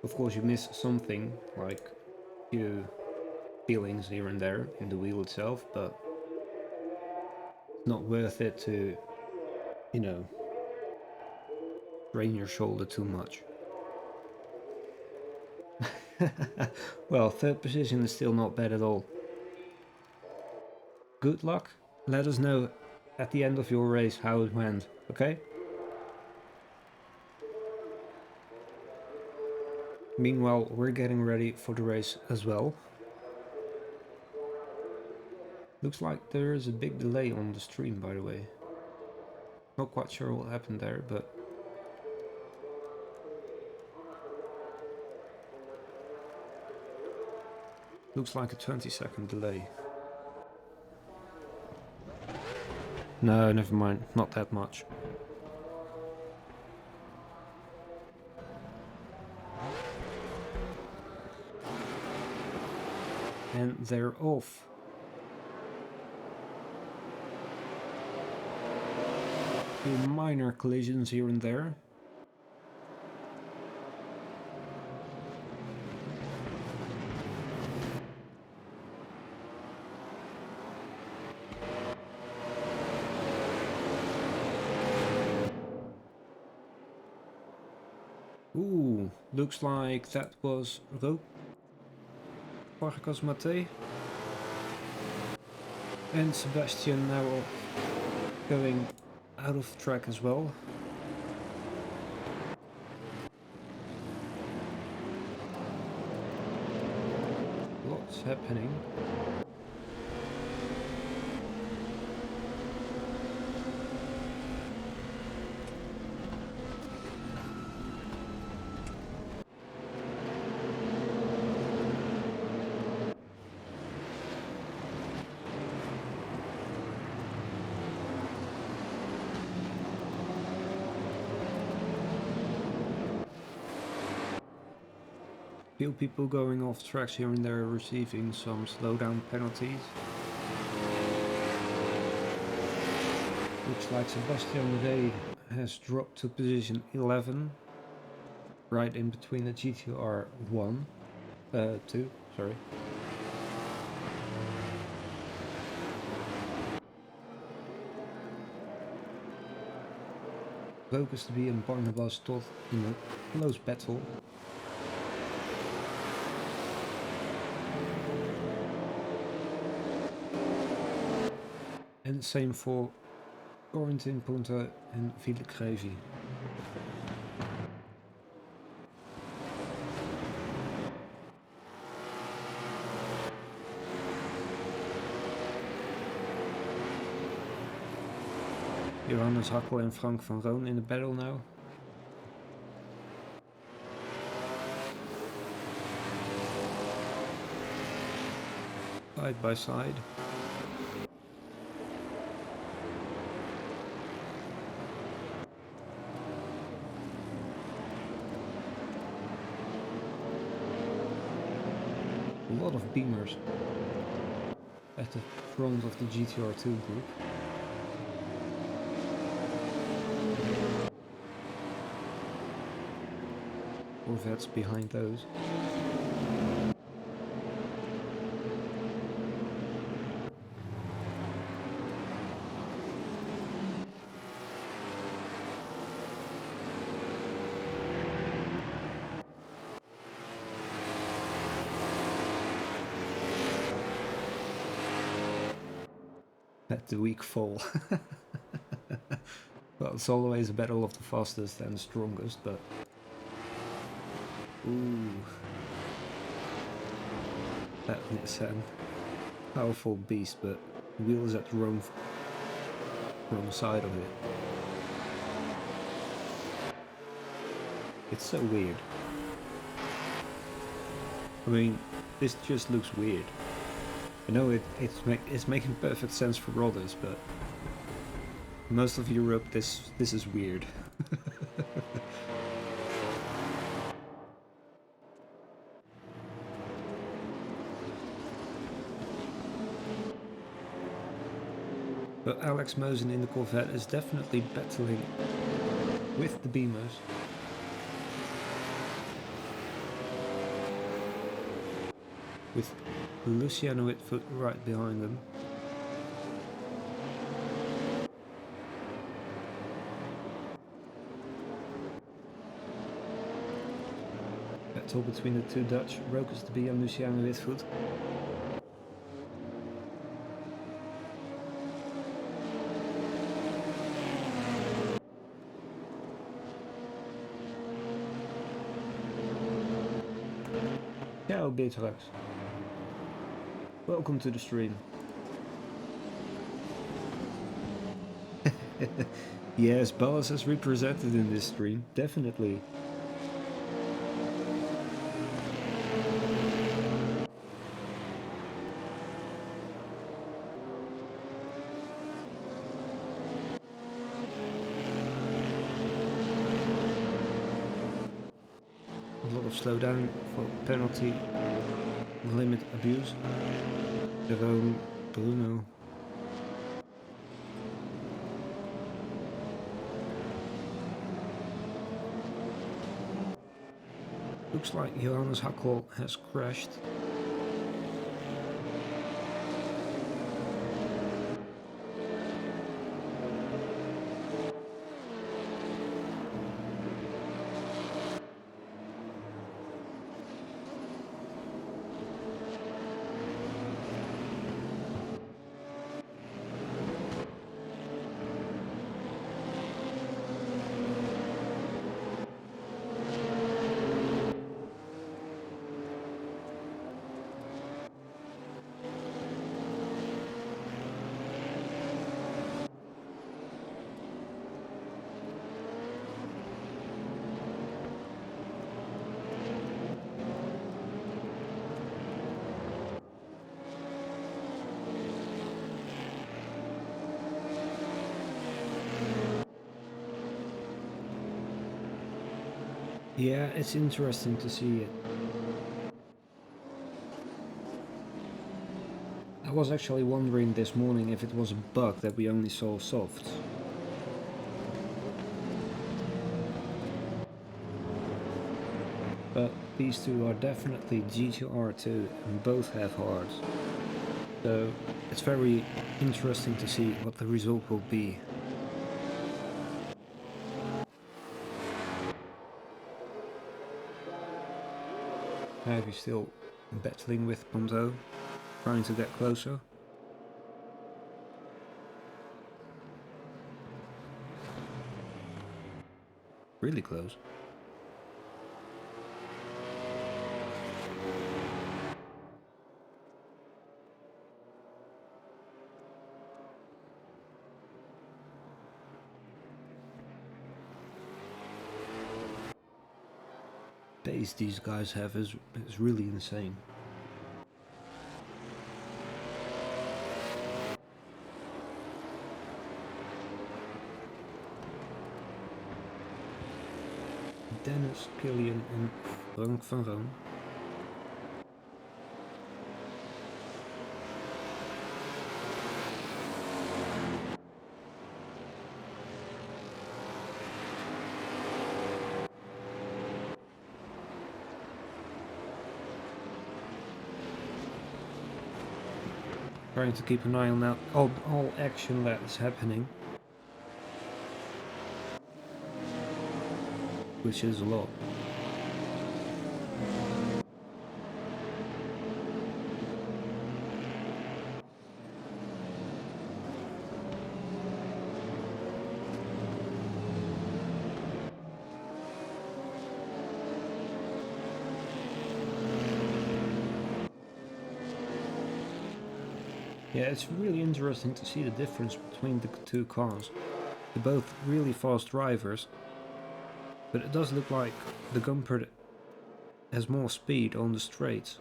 Of course you miss something, like a few feelings here and there in the wheel itself, but it's not worth it to, you know, strain your shoulder too much. Well, third position is still not bad at all. Good luck. Let us know at the end of your race how it went, okay? Meanwhile, we're getting ready for the race as well. Looks like there is a big delay on the stream, by the way. Not quite sure what happened there, but... looks like a 20-second delay. No, never mind. Not that much. And they're off. A few minor collisions here and there. Ooh, looks like that was Vargas Mate. And Sebastian now going out of track as well. Lots happening. Few people going off tracks here and there receiving some slowdown penalties. Looks like Sebastian Ray has dropped to position 11, right in between the GTR 2, sorry. Focus to be in Barnabas Todd in a close battle. And same for Corentin Punta and Philip Grevy. Johannes Hakkel and Frank van Roon in the battle now. Side by side. A lot of beamers at the front of the GTR2 group. Corvettes behind those. Let the weak fall. Well, it's always a battle of the fastest and strongest, but... Ooh. That Nissan. Powerful beast, but the wheel is at the wrong side of it. It's so weird. I mean, this just looks weird. I know it's making perfect sense for others, but most of Europe, this is weird. But Alex Mosen in the Corvette is definitely battling with the Beamers. With Luciano Whitfoot right behind them. Battle between the two Dutch, Rokus de Bie and Luciano Whitfoot. Ciao Beatrix. Welcome to the stream. Yes, Ballas is represented in this stream, definitely. A lot of slowdown for penalty, limit abuse. Jerome Bruno. Looks like Johannes Hakkel has crashed. Yeah, it's interesting to see it. I was actually wondering this morning if it was a bug that we only saw softs. But these two are definitely GTR2 and both have hards. So it's very interesting to see what the result will be. He's still battling with Ponto, trying to get closer. Really close. Pace these guys have is really insane. Dennis, Killian and Frank van Roon. Trying to keep an eye on all action that is happening, which is a lot. Yeah, it's really interesting to see the difference between the two cars. They're both really fast drivers, but it does look like the Gumpert has more speed on the straights.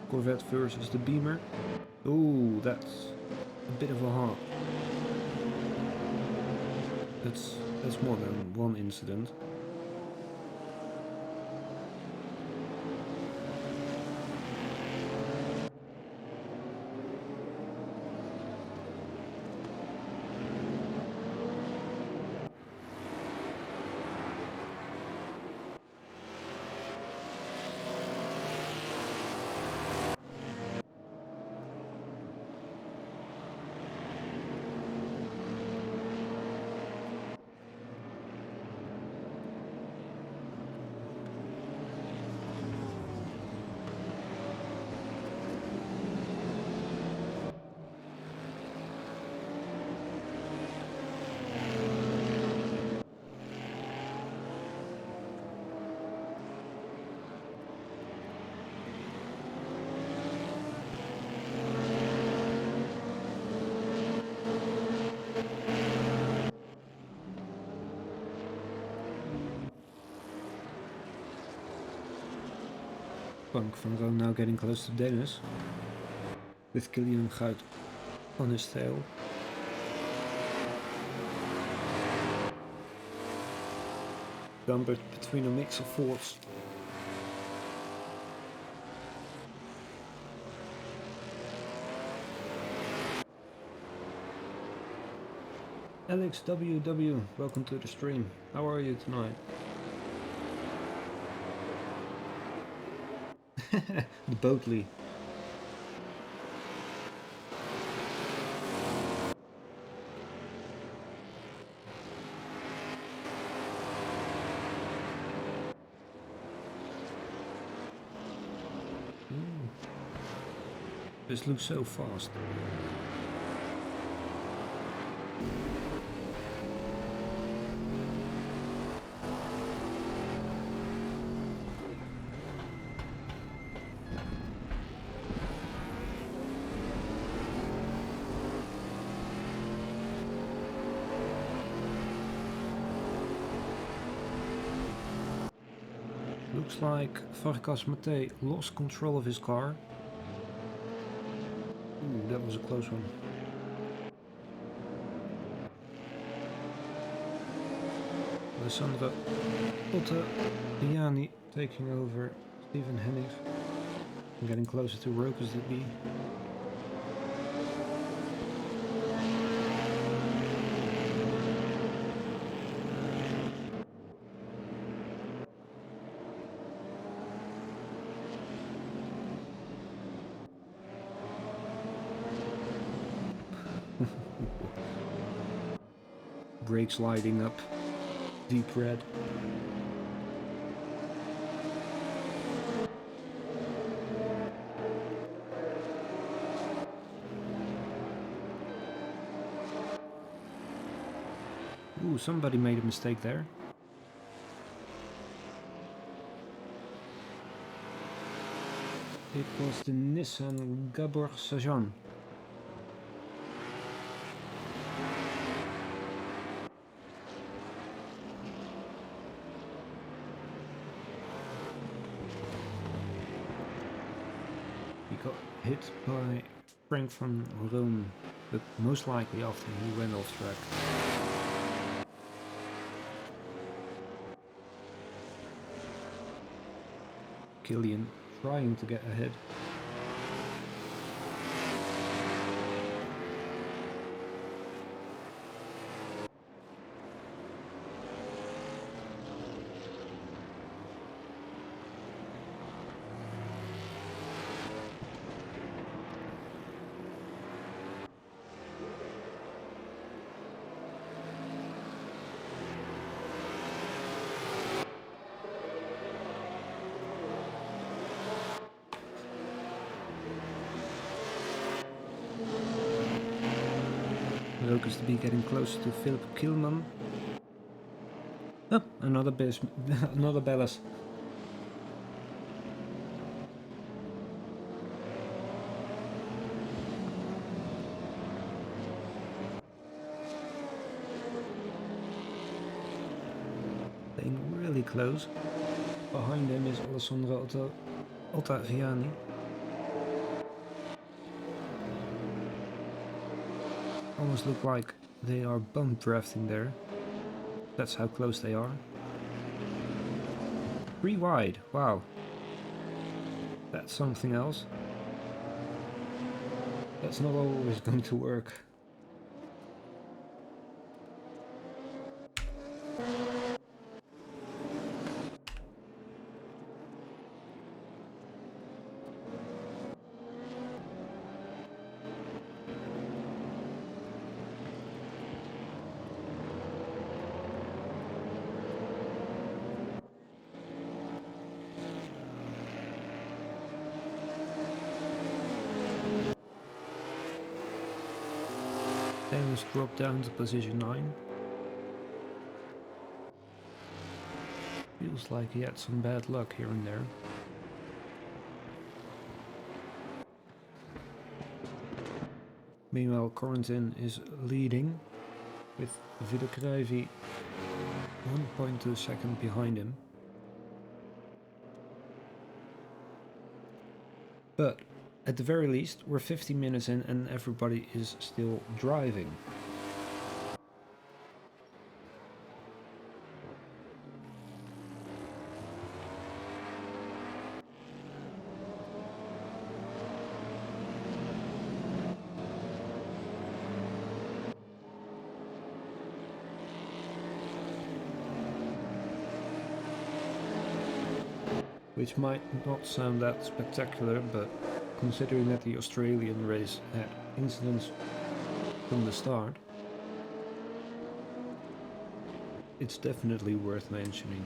Corvette versus the Beamer. Ooh, that's a bit of a hard. That's more than one incident. Punk van Roon now getting close to Dennis, with Kilian Guit on his tail. Gumpert between a mix of Fords. Alex WW, welcome to the stream. How are you tonight? The Boatley. This looks so fast. Looks like Farkas Mate lost control of his car. Ooh, that was a close one. Alessandro Ottaviani taking over Stephen Hennings. I'm getting closer to Rokas DB. Brakes lighting up, deep red. Ooh, somebody made a mistake there. It was the Nissan Gabor Sajan. He got hit by Frank van Roon, but most likely after he went off track. Kilian trying to get ahead. Locust to be getting closer to Philip Kilman. Oh, another another Bellas. Staying really close. Behind him is Alessandro Ottaviani. Almost look like they are bump drafting there. That's how close they are. 3 wide, wow. That's something else. That's not always going to work. Dennis dropped down to position 9. Feels like he had some bad luck here and there. Meanwhile, Corentin is leading with Vito Kreivi 1.2 seconds behind him. But at the very least, we're 50 minutes in and everybody is still driving. Which might not sound that spectacular, but considering that the Australian race had incidents from the start, it's definitely worth mentioning.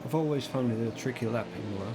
I've always found it a tricky lap, Imola.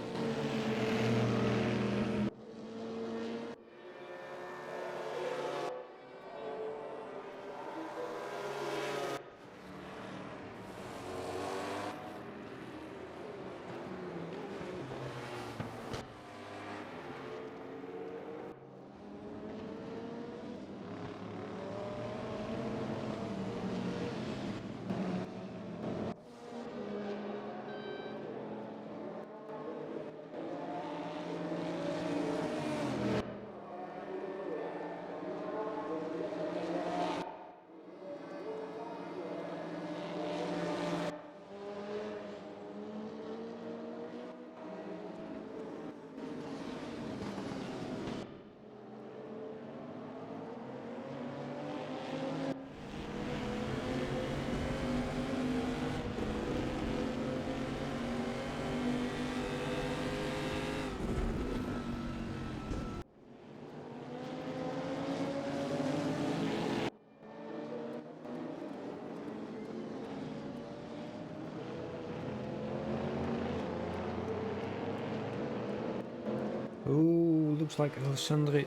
Oh, looks like Alessandri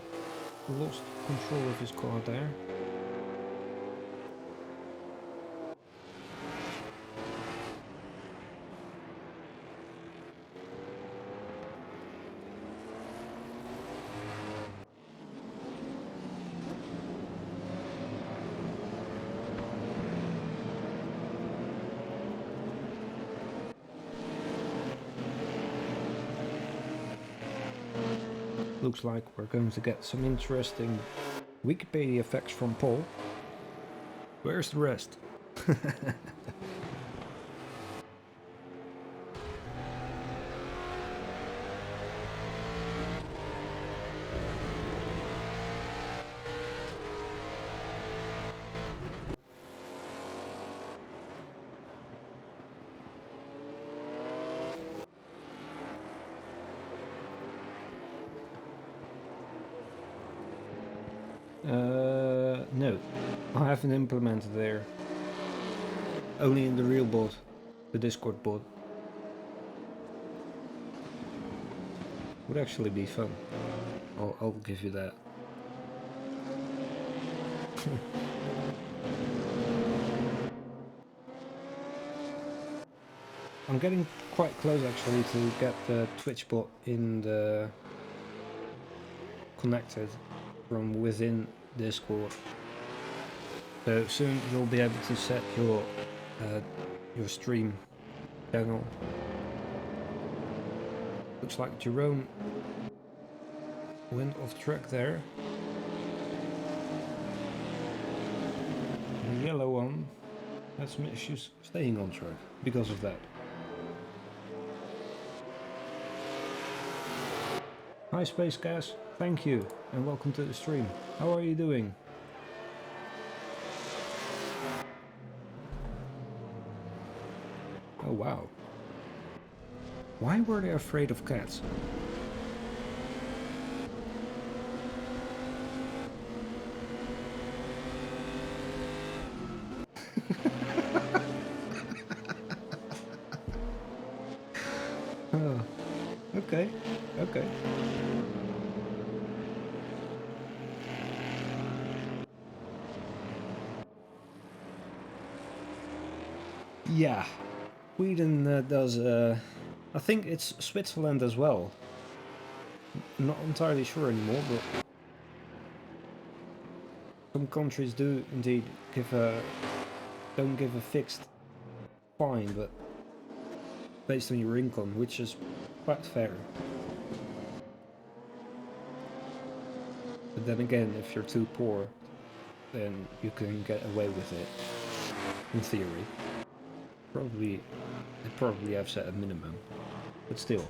lost control of his car there. Looks like we're going to get some interesting Wikipedia facts from Paul. Where's the rest? No, I haven't implemented there. Only in the real bot, the Discord bot. Would actually be fun. I'll give you that. I'm getting quite close actually to get the Twitch bot in the connected from within Discord. So soon you'll be able to set your stream channel. Looks like Jerome went off track there. The yellow one had some issues staying on track because of that. Hi Space Gas, thank you and welcome to the stream. How are you doing? Oh wow. Why were they afraid of cats? Oh, okay, okay. Yeah, Sweden does, I think it's Switzerland as well. I'm not entirely sure anymore, but some countries do indeed don't give a fixed fine, but based on your income, which is quite fair. But then again, if you're too poor, then you can get away with it, in theory. They probably have set a minimum, but still.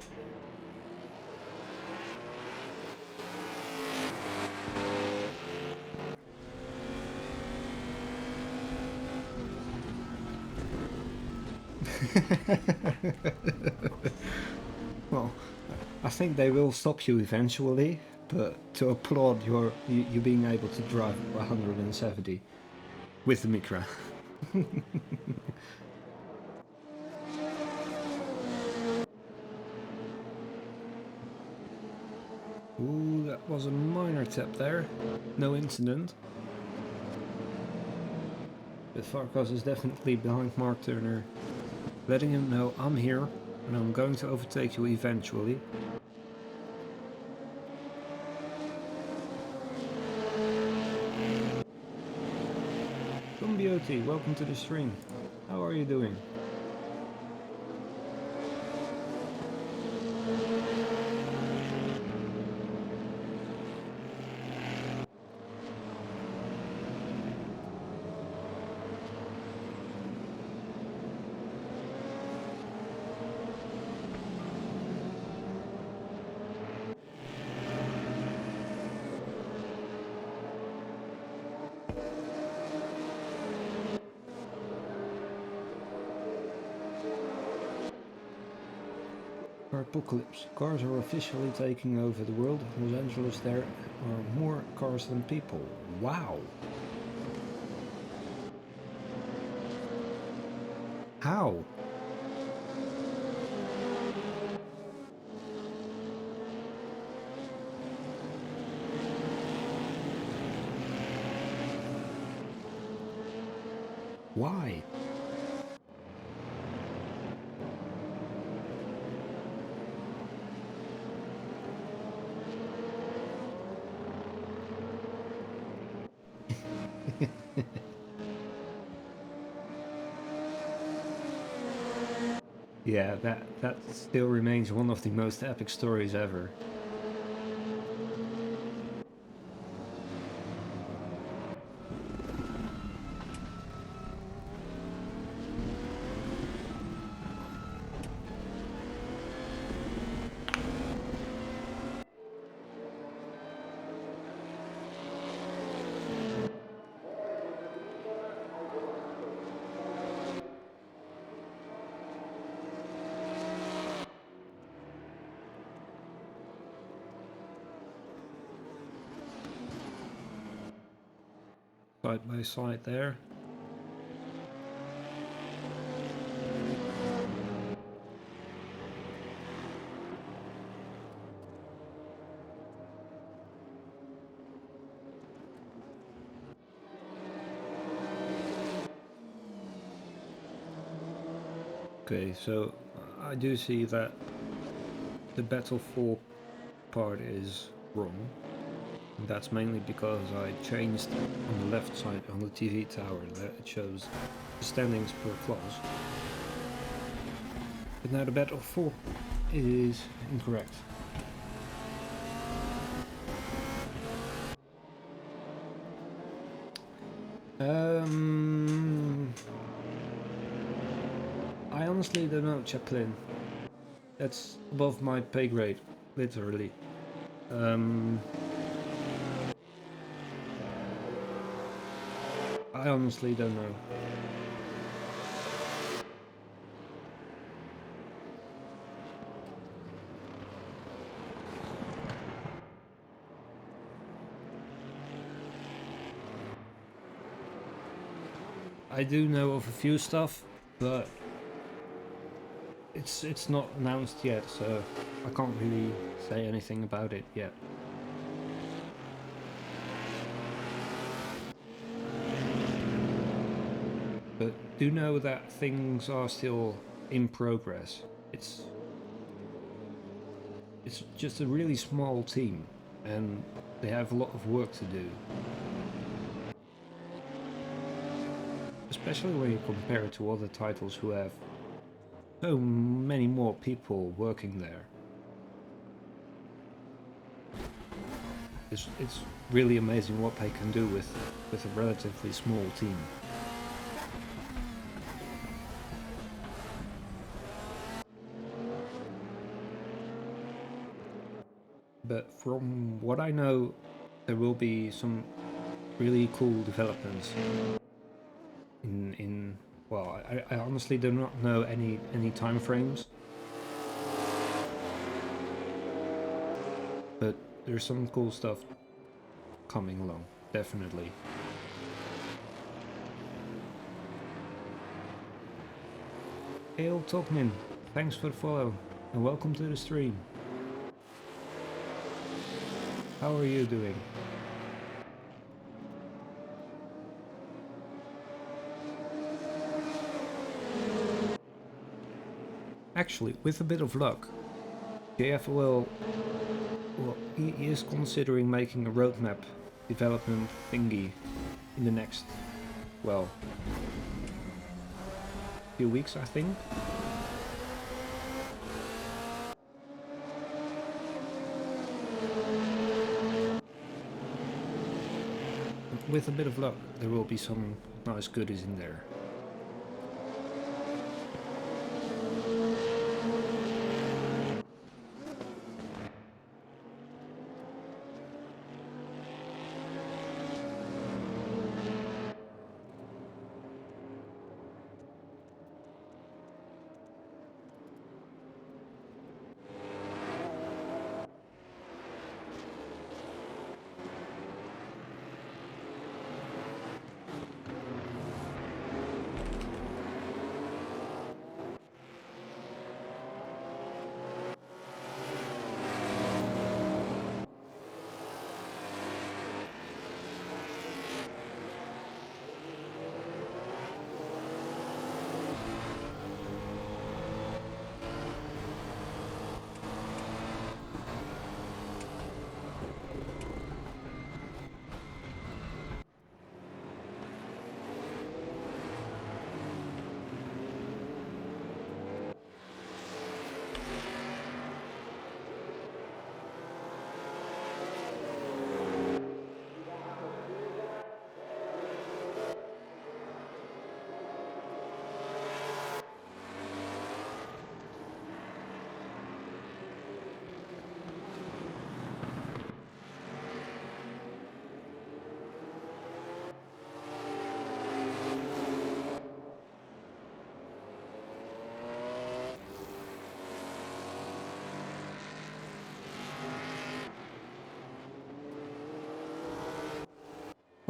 Well, I think they will stop you eventually, but to applaud you being able to drive 170 with the Micra. Ooh, that was a minor tap there. No incident. But Farkas is definitely behind Mark Turner, letting him know I'm here and I'm going to overtake you eventually. Beauty, welcome to the stream. How are you doing? Apocalypse. Cars are officially taking over the world. In Los Angeles there are more cars than people. Wow. How? Why? Yeah, that still remains one of the most epic stories ever. side by side there. Okay, so I do see that the Battle 4 part is wrong. And that's mainly because I changed on the left side on the TV tower that it shows the standings per class. But now the Battle 4 is incorrect. I honestly don't know, Chaplin. That's above my pay grade, literally. I honestly don't know. I do know of a few stuff, but it's not announced yet, so I can't really say anything about it yet. But do know that things are still in progress. It's just a really small team, and they have a lot of work to do. Especially when you compare it to other titles who have so many more people working there. It's really amazing what they can do with a relatively small team. But from what I know, there will be some really cool developments in well, I honestly do not know any time frames, but there's some cool stuff coming along, definitely. Hey old Tokmin, thanks for the follow and welcome to the stream. How are you doing? Actually, with a bit of luck, JFOL, well, he is considering making a roadmap development thingy in the next, well, few weeks, I think. With a bit of luck, there will be some nice goodies in there.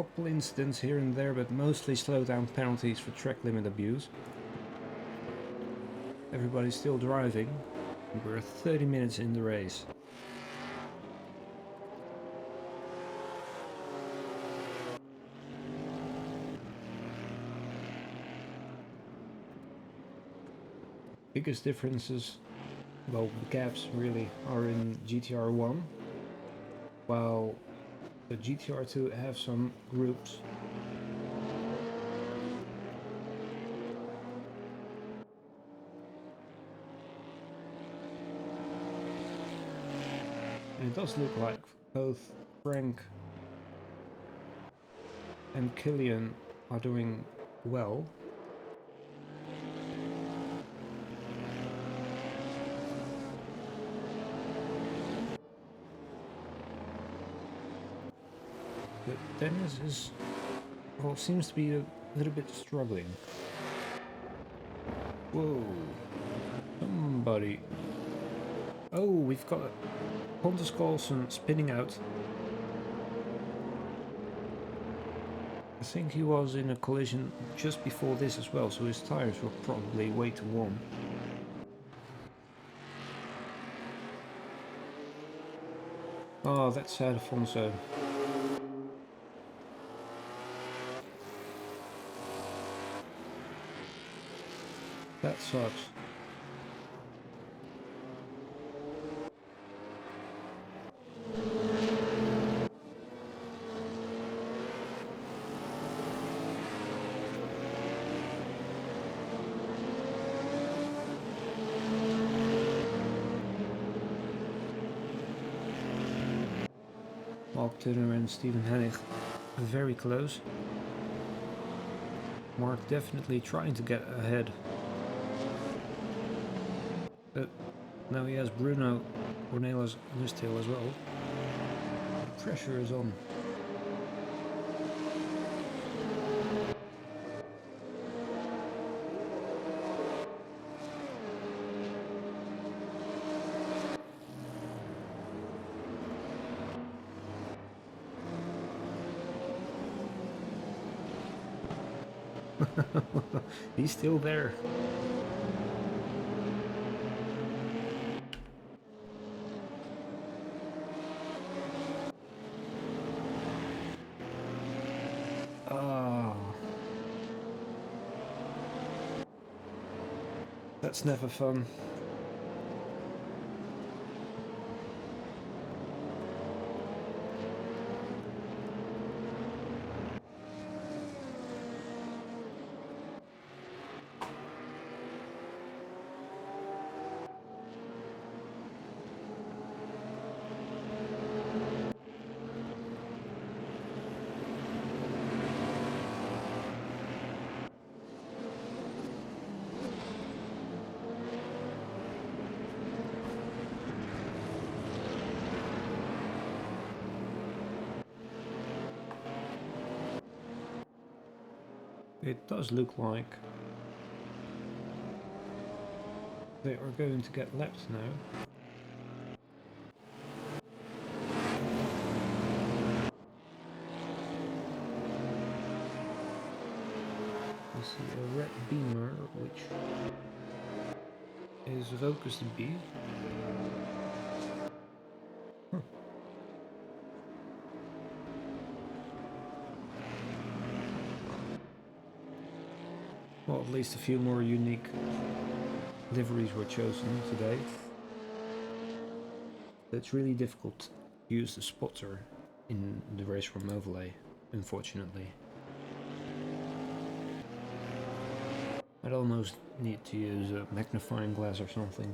couple incidents here and there, but mostly slowdown penalties for track limit abuse. Everybody's still driving. We're 30 minutes in the race. Biggest differences, well, the gaps really are in GTR 1, while the GTR 2 have some groups. And it does look like both Frank and Killian are doing well. But Dennis is, well, seems to be a little bit struggling. Whoa. Somebody. Oh, we've got Pontus Carlson spinning out. I think he was in a collision just before this as well, so his tires were probably way too warm. Oh, that's sad, Afonso. That sucks. Mark Turner and Steven Hennig are very close. Mark definitely trying to get ahead. But now he has Bruno Ornelas on his tail as well. The pressure is on. He's still there. Ah, that's never fun. It does look like they are going to get lapped now. I see a red beamer, which is focused B. Huh. Well, at least a few more unique liveries were chosen today. It's really difficult to use the spotter in the race from overlay, unfortunately. I'd almost need to use a magnifying glass or something.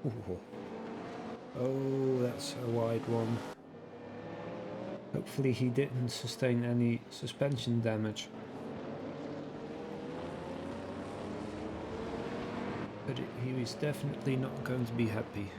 Ooh. Oh, that's a wide one. Hopefully he didn't sustain any suspension damage. But he is definitely not going to be happy.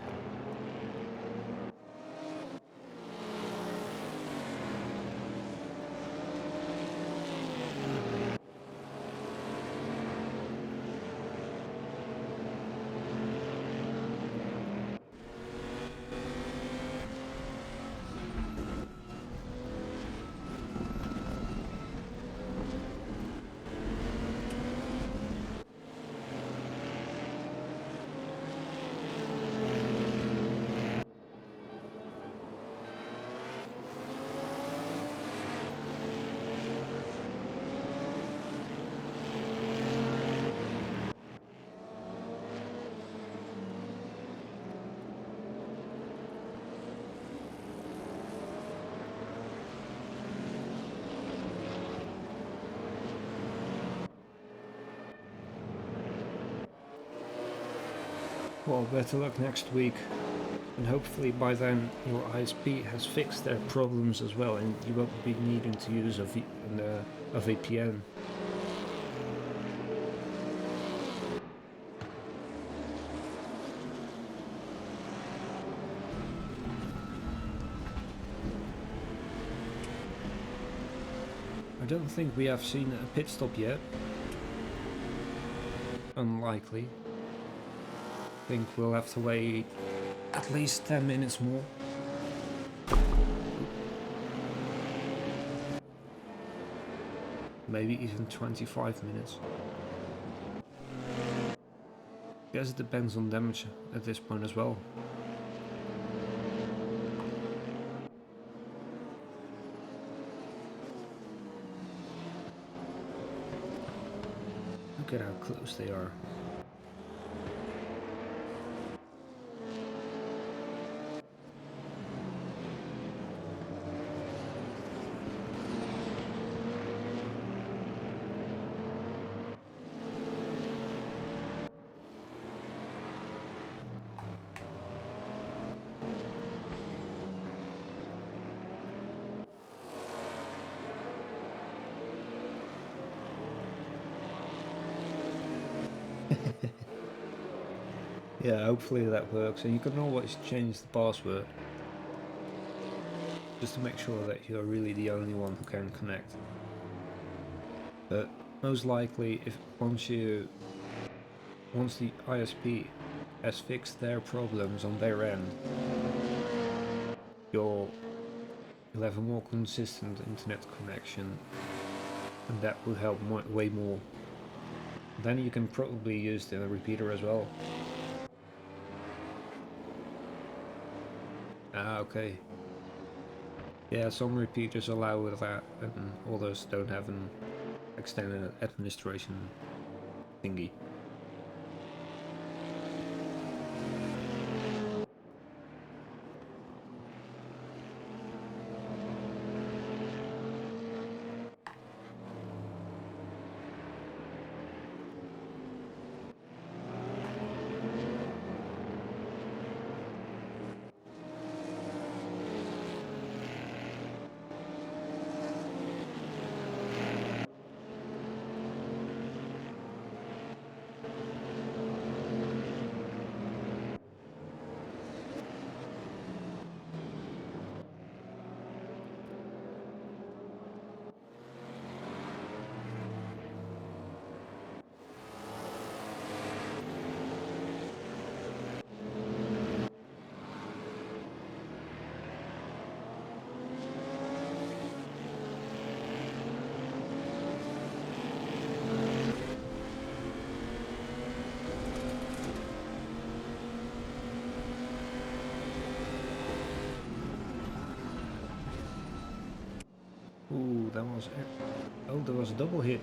Well, better luck next week. And hopefully by then your ISP has fixed their problems as well and you won't be needing to use a VPN. I don't think we have seen a pit stop yet. Unlikely. I think we'll have to wait at least 10 minutes more. Maybe even 25 minutes. Guess it depends on damage at this point as well. Look at how close they are. Yeah, hopefully that works, and you can always change the password just to make sure that you're really the only one who can connect. But most likely, if once the ISP has fixed their problems on their end, you'll have a more consistent internet connection, and that will help way more. Then you can probably use the repeater as well. Ah, okay. Yeah, some repeaters allow that, and others don't have an extended administration thingy. Ooh, that was... Oh, there was a double hit.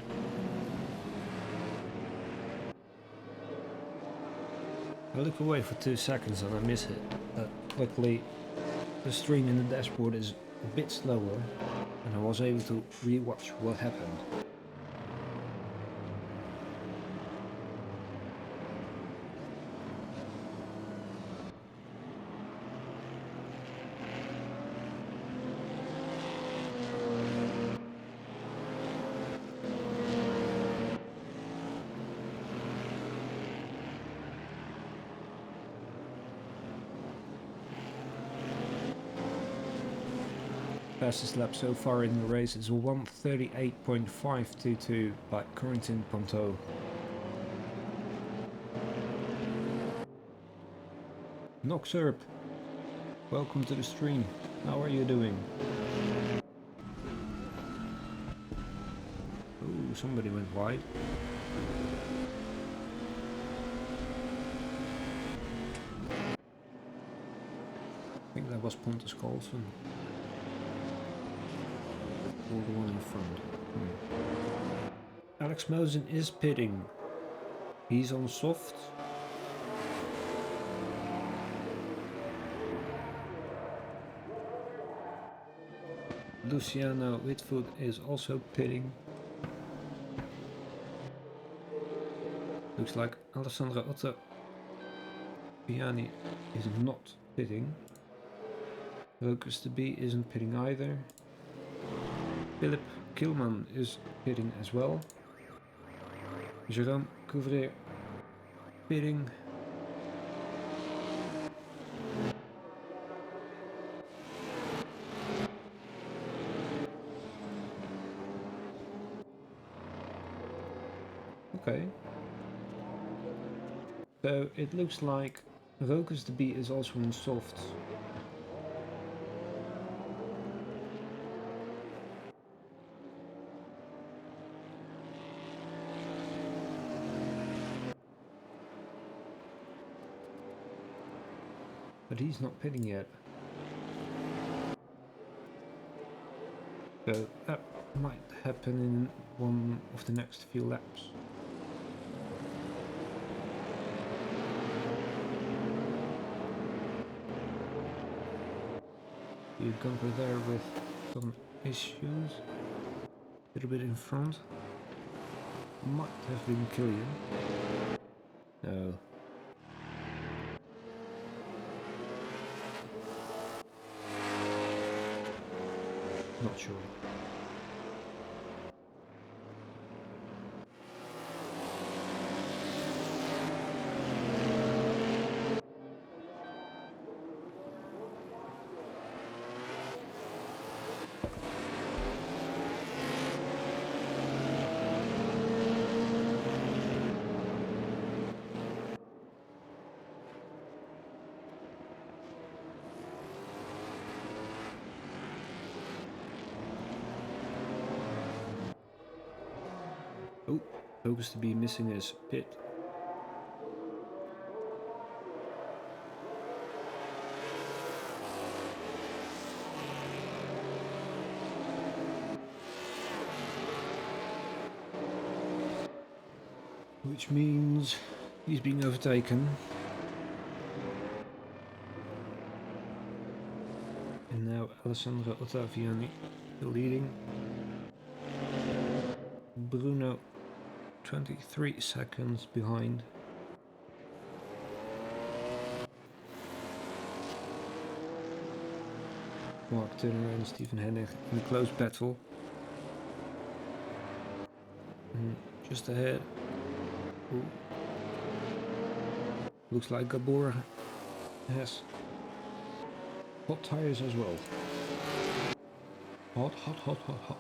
I look away for 2 seconds and I miss it. Luckily, the stream in the dashboard is a bit slower and I was able to rewatch what happened. Fastest lap so far in the race is 1:38.522 by Corentin Ponto. Noxerp, welcome to the stream. How are you doing? Ooh, somebody went wide. I think that was Pontus Carlson. Or the one in front. Alex Mosen is pitting. He's on soft. Luciano Whitfoot is also pitting. Looks like Alessandra Otto Vianney is not pitting. Locus de B isn't pitting either. Philip Kilman is pitting as well. Jerome Couvrier pitting. Okay. So it looks like Locus de B is also in soft. But he's not pitting yet. So that might happen in one of the next few laps. You Gunter there with some issues. A little bit in front. Might have been Killian. No. Not sure. Oh, Locus to be missing his pit. Which means he's being overtaken. And now Alessandro Ottaviani leading. Bruno 23 seconds behind. Mark Turner and Stephen Hennig in a close battle. And just ahead. Ooh. Looks like Gabor has hot tires as well. Hot, hot, hot, hot, hot.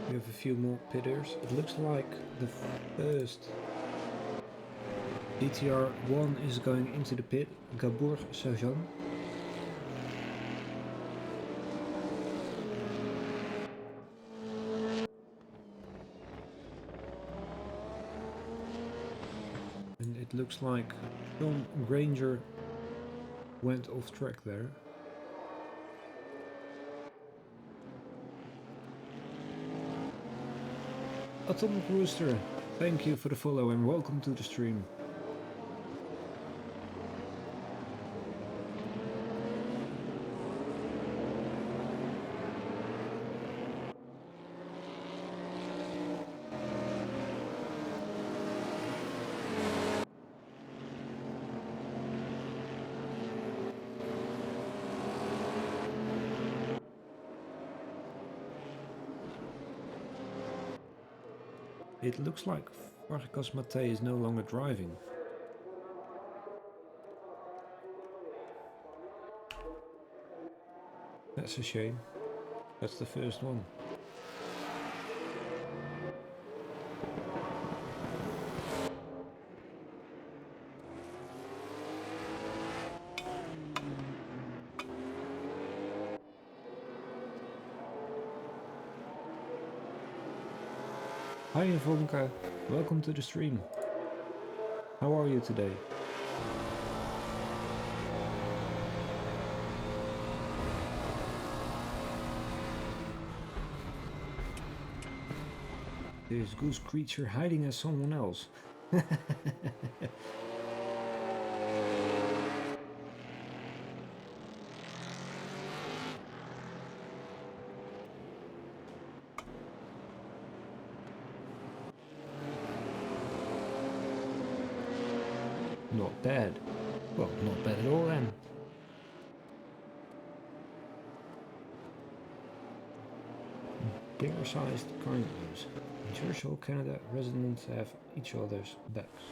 We have a few more pitters. It looks like the first GTR 1 is going into the pit. Gabor Sajan. And it looks like John Granger went off track there. Atomic Rooster, thank you for the follow and welcome to the stream. It looks like Farkas Mate is no longer driving. That's a shame. That's the first one. Hi Ivanka, welcome to the stream. How are you today? There's Goose Creature hiding as someone else. Not bad. Well, not bad at all then. Bigger sized carnivores. In Churchill, Canada, residents have each other's backs.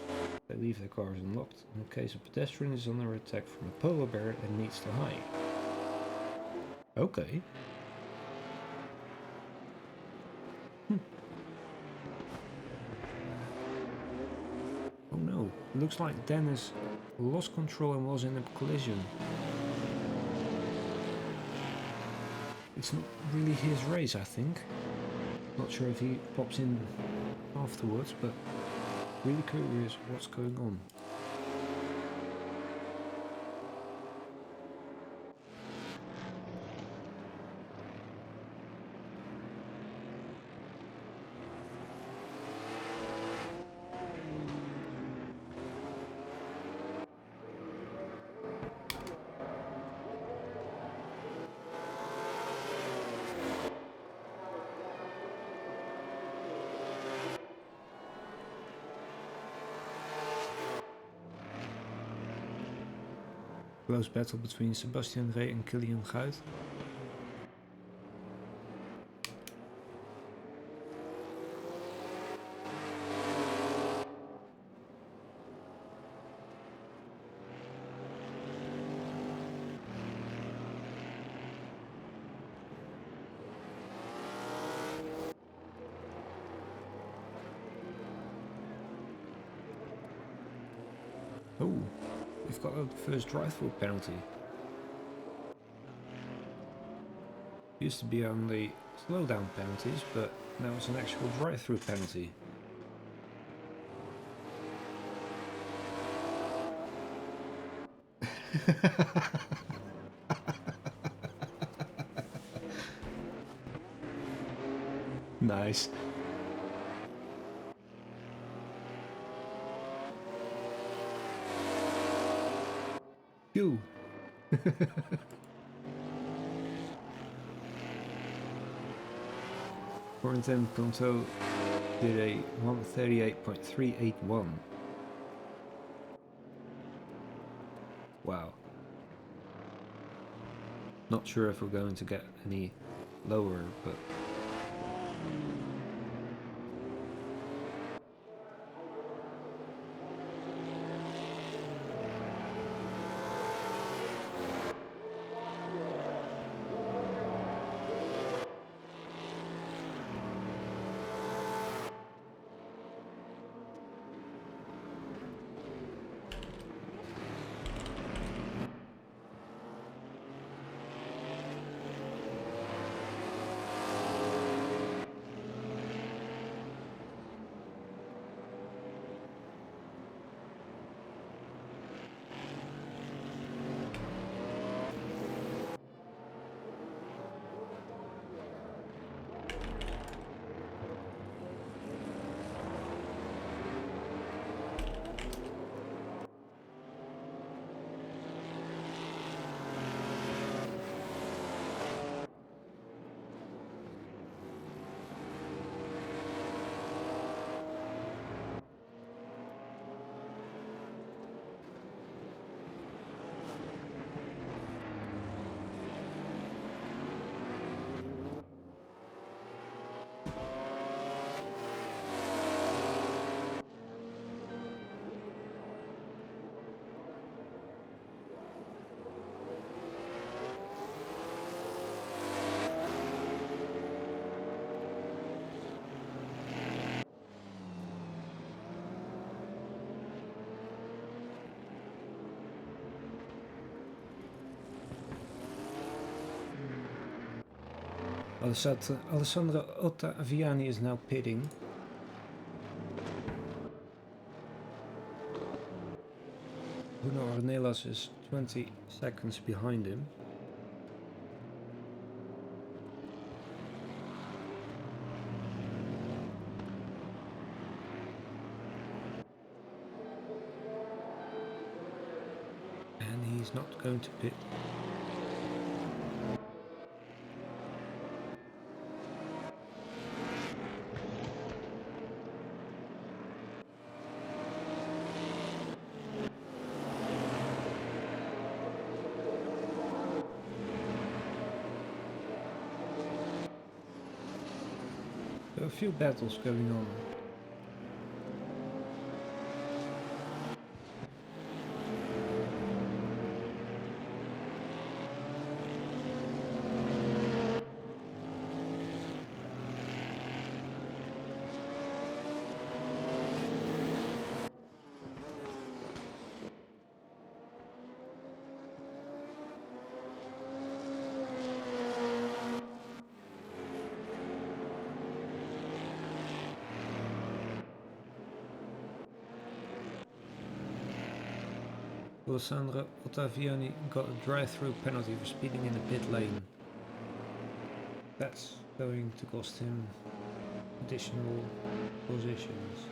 They leave their cars unlocked in case a pedestrian is under attack from a polar bear and needs to hide. Okay. Oh no, looks like Dennis lost control and was in a collision. It's not really his race, I think. Not sure if he pops in afterwards, but really curious what's going on. Close battle between Sebastian Rey and Kilian Guit. Oh, we've got a first drive-through penalty. Used to be only slowdown penalties, but now it's an actual drive-through penalty. Nice. Phew. Quarantine Conto did a 138.381. Wow. Not sure if we're going to get any lower, but Alessandro Ottaviani is now pitting. Bruno Ornelas is 20 seconds behind him. And he's not going to pit. There are a few battles going on. Alessandro Ottaviani got a drive-through penalty for speeding in the pit lane. That's going to cost him additional positions.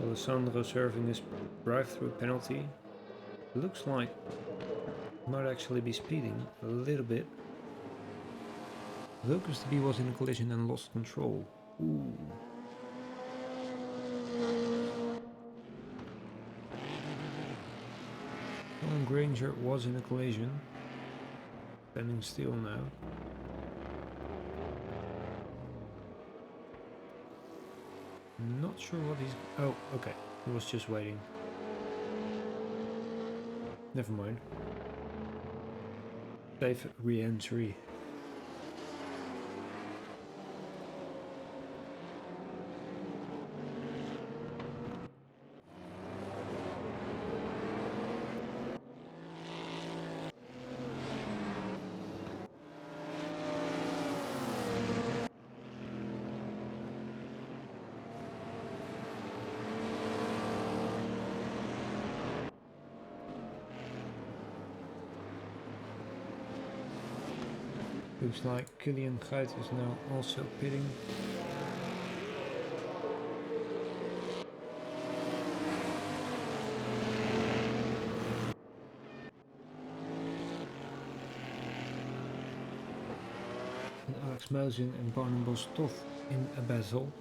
Alessandro serving his drive-through penalty. Looks like he might actually be speeding a little bit. Lucas B was in a collision and lost control. Ooh. Alan Granger was in a collision. Standing still now. Not sure what he's... Oh, okay. He was just waiting. Never mind. Safe re-entry. Looks like Killian Geit is now also pitting. And Alex Mosin and Barnabas Toth in a battle.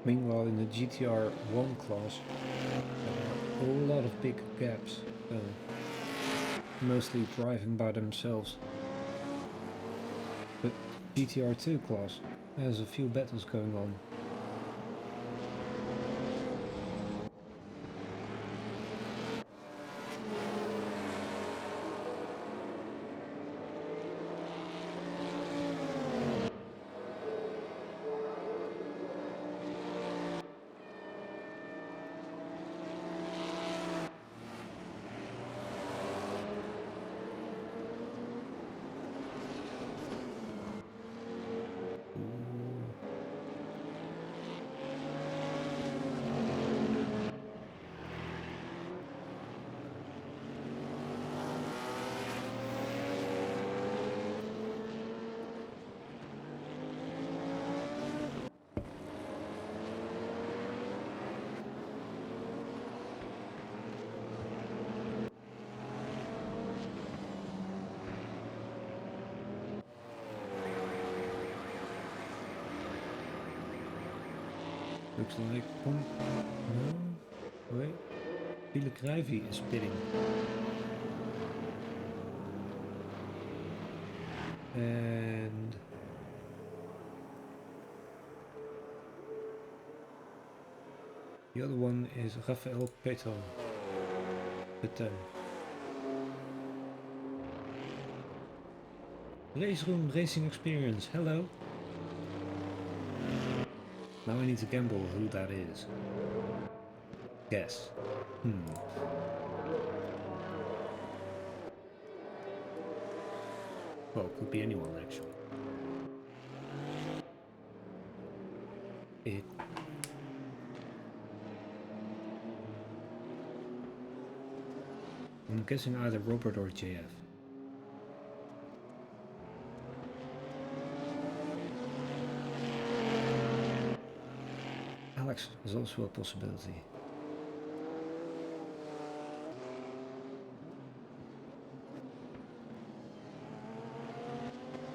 Meanwhile, in the GTR 1 class, there are a whole lot of big gaps, mostly driving by themselves. But GTR 2 class has a few battles going on. Looks like no, wait, Bielekrijvie is pitting. And the other one is Rafael Peton. Race Room Racing Experience, hello. Now I need to gamble who that is. Guess. Well, it could be anyone actually. I'm guessing either Robert or JF. Alex is also a possibility.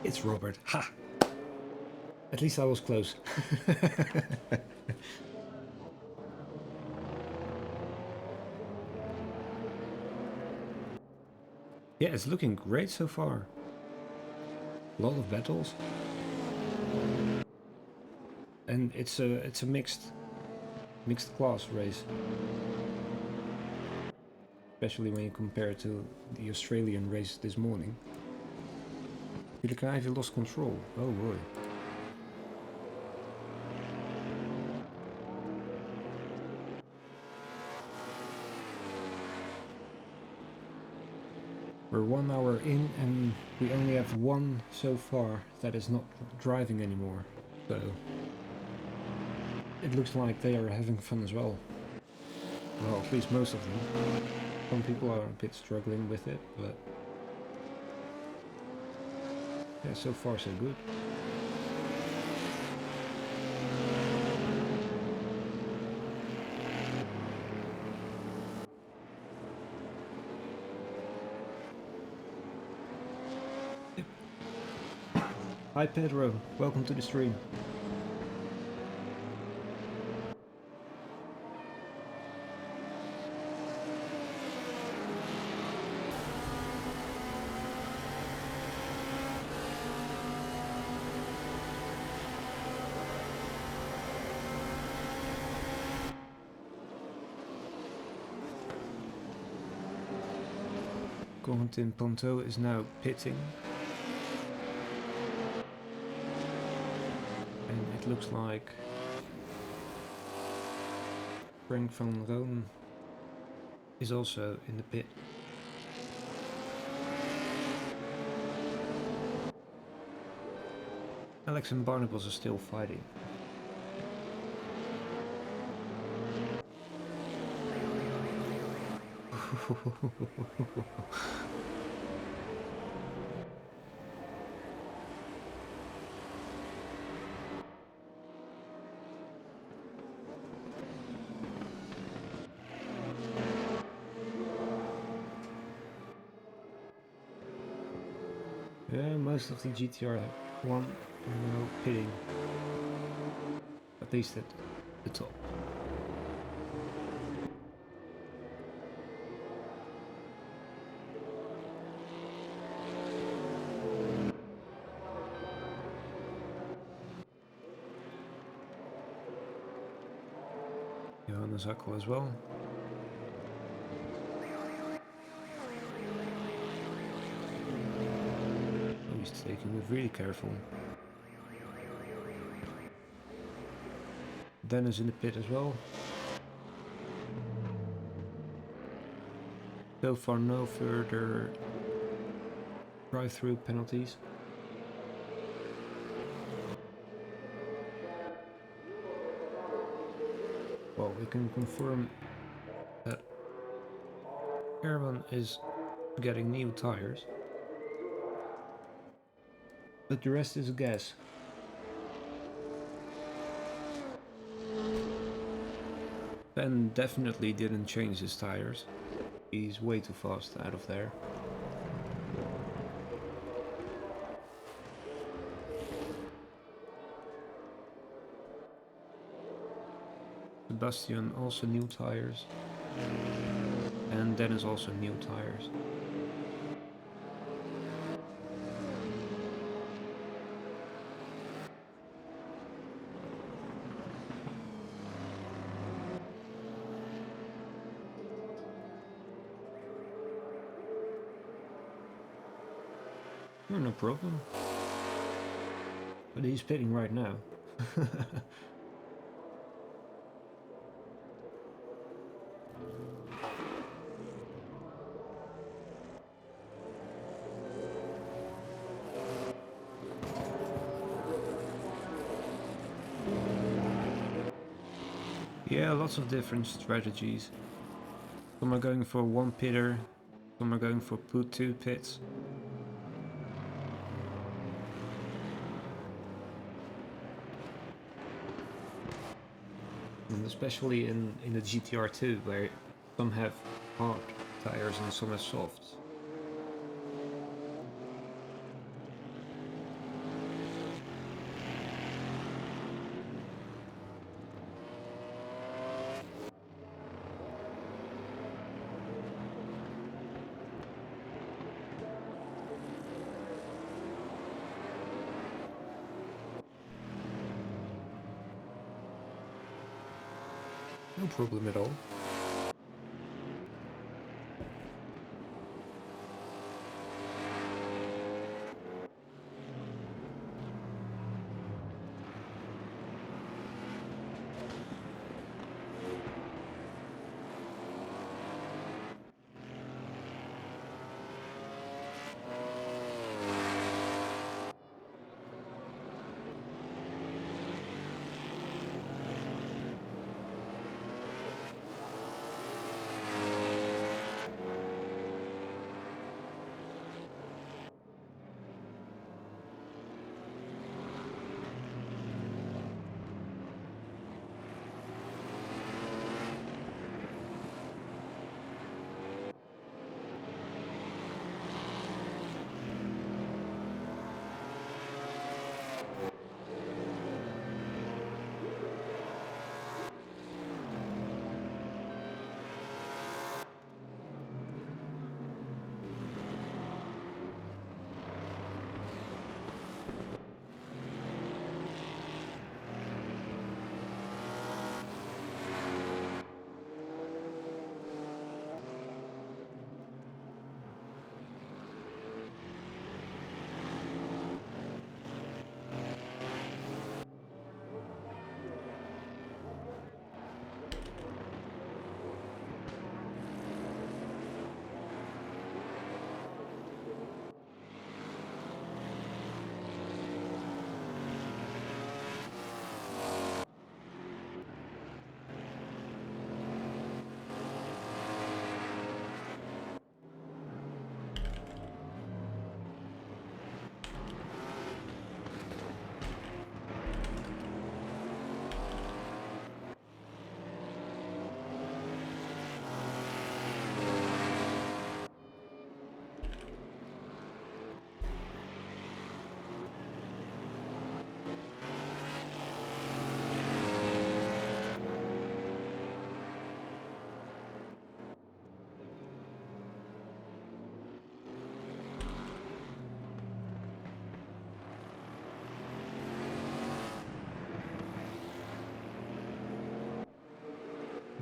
It's Robert. Ha! At least I was close. Yeah, it's looking great so far. A lot of battles. And it's a mixed class race. Especially when you compare it to the Australian race this morning. Bielekrijvie lost control. Oh boy. We're 1 hour in and we only have one so far that is not driving anymore. So it looks like they are having fun as well. Well, at least most of them. Some people are a bit struggling with it, but yeah, so far so good. Hi Pedro, welcome to the stream. Corentin Ponto is now pitting. And it looks like Frank van Roon is also in the pit. Alex and Barnabas are still fighting. Yeah, most of the GTR 1 are now pitting. At least the top. Johannes as well. Oh, he's taking it really careful. Dennis in the pit as well. So far no further drive-through penalties. Well, we can confirm that Erwan is getting new tires, but the rest is a guess. Ben definitely didn't change his tires. He's way too fast out of there. Sebastian also new tires. And Dennis also new tires. Oh, no problem. But he's pitting right now. Yeah, lots of different strategies. Some are going for one pitter, some are going for two pits. And especially in the GTR 2, where some have hard tires and some have softs. No problem at all.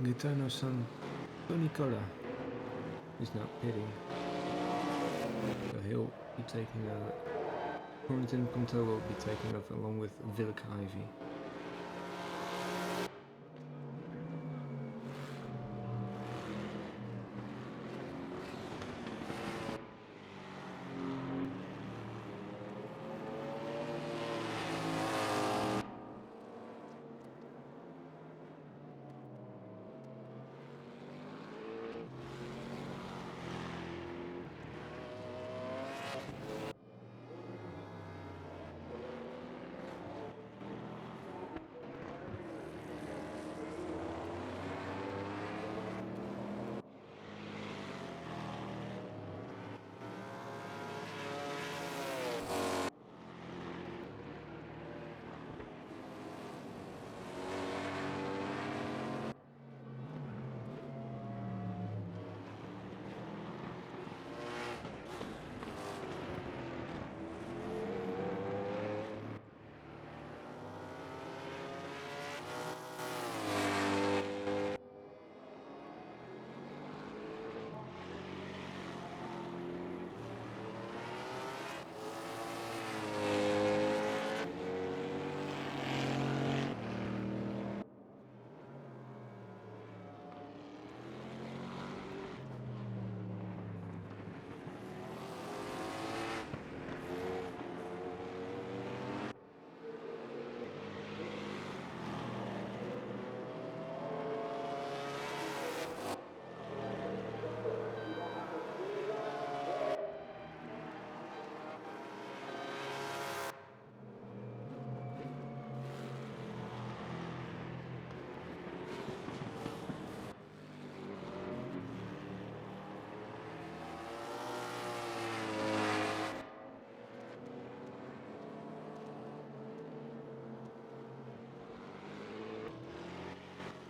Gaetano-san Nicola is now pitting. So he'll be taking over. Thornton Conto will be taking over along with Vilk Ivy.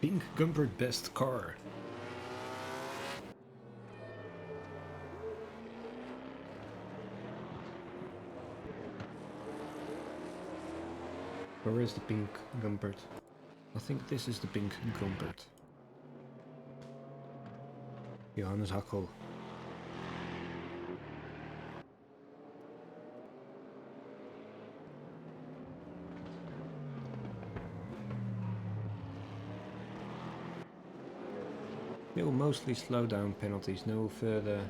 Pink Gumpert best car. Where is the pink Gumpert? I think this is the pink Gumpert. Johannes Hakkel. They will mostly slow down penalties, no further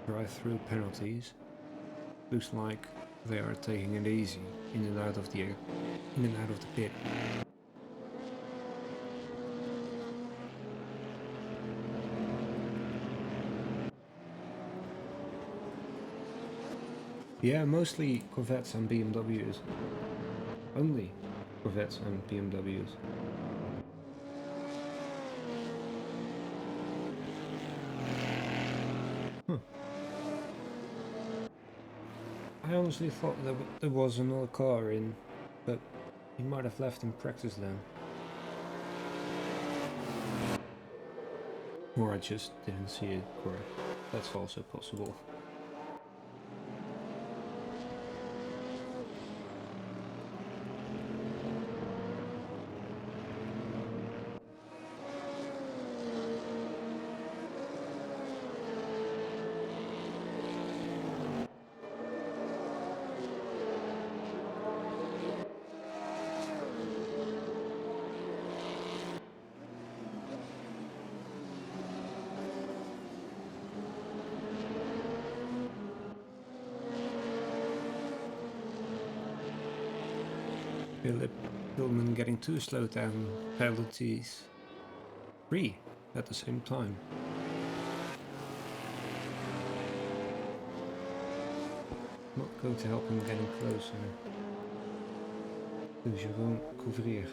drive-through penalties. Looks like they are taking it easy in and out of the pit. Yeah, mostly Corvettes and BMWs. Only Corvettes and BMWs. Huh. I honestly thought there was another car in, but he might have left in practice then. Or I just didn't see it, or that's also possible. Philip Hillman getting 2 slowdown penalties. 3 at the same time. Not going to help him getting closer. Nous allons couvrir.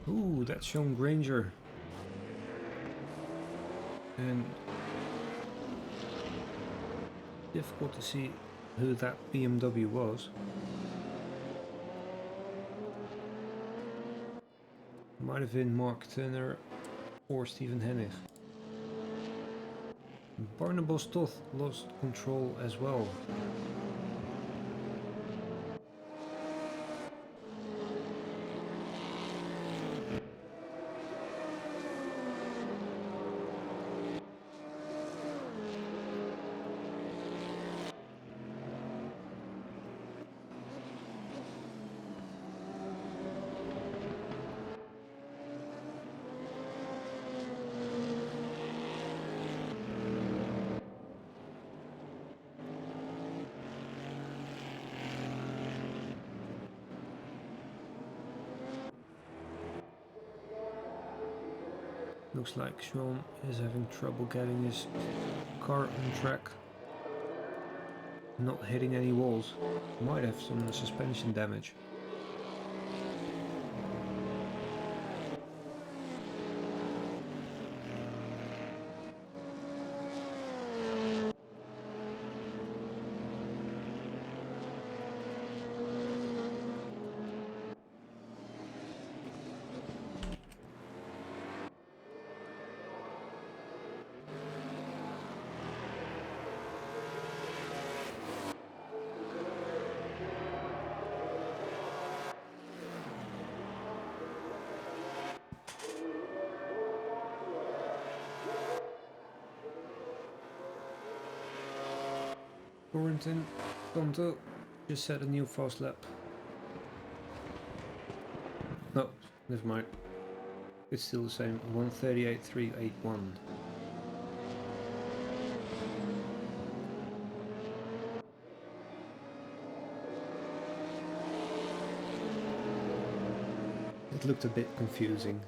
Ooh, that's Sean Granger. And difficult to see who that BMW was. Might have been Mark Turner or Stephen Hennig. Barnabas Toth lost control as well. Looks like Sean is having trouble getting his car on track. Not hitting any walls. Might have some suspension damage. Thornton, Tonto just set a new fast lap. No, never mind. It's still the same, 1:38.381. It looked a bit confusing.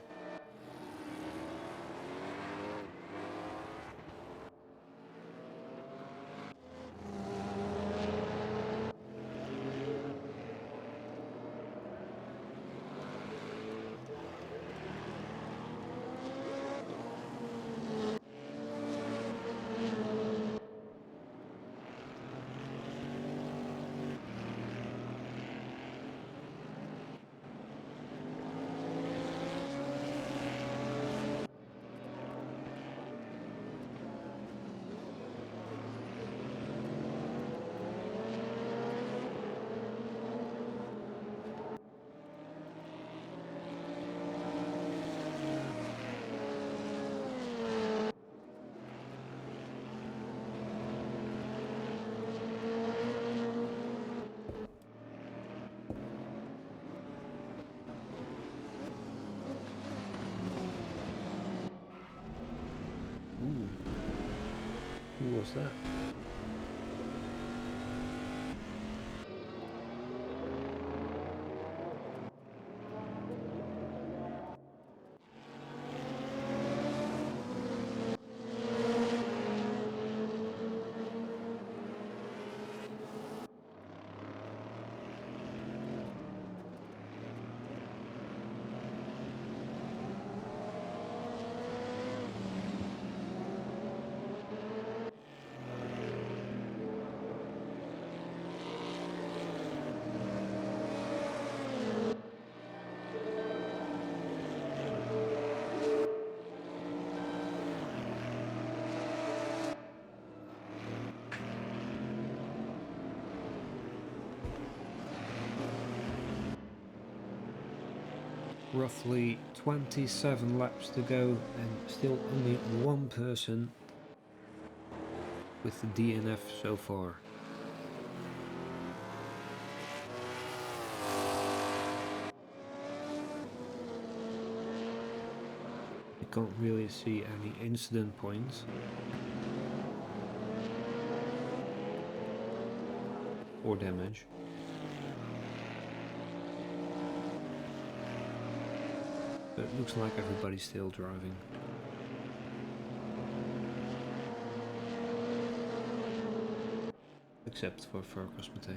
Ooh, who was that? Roughly 27 laps to go and still only one person with the DNF so far. You can't really see any incident points or damage. But it looks like everybody's still driving. Except for Farkas Mate.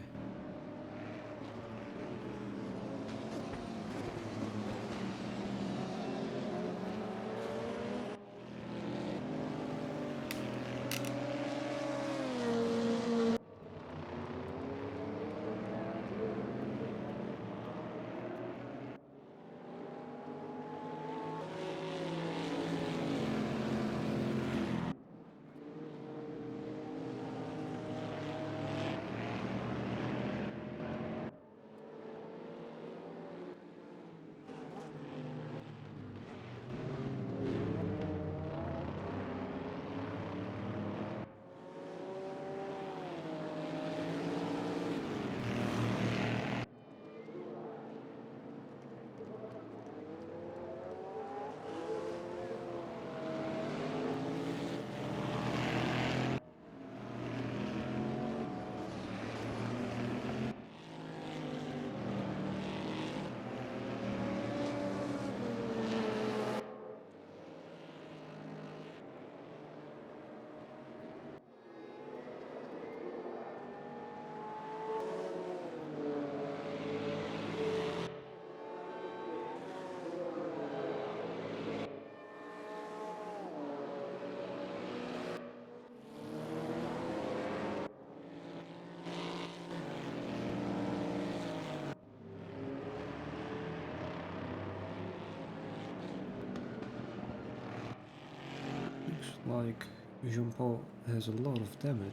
like Jean-Paul has a lot of damage.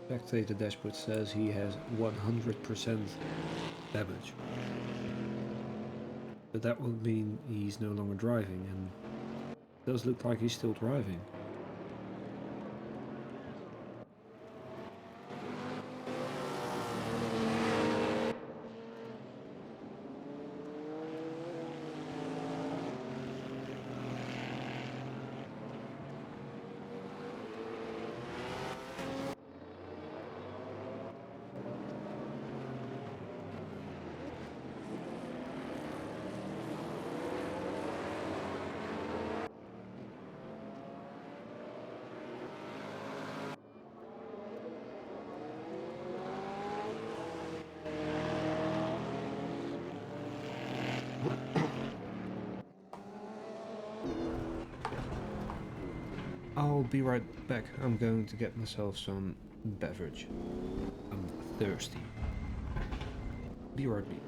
Spectator dashboard says he has 100% damage. But that would mean he's no longer driving, and it does look like he's still driving. I'll be right back. I'm going to get myself some beverage. I'm thirsty. Be right back.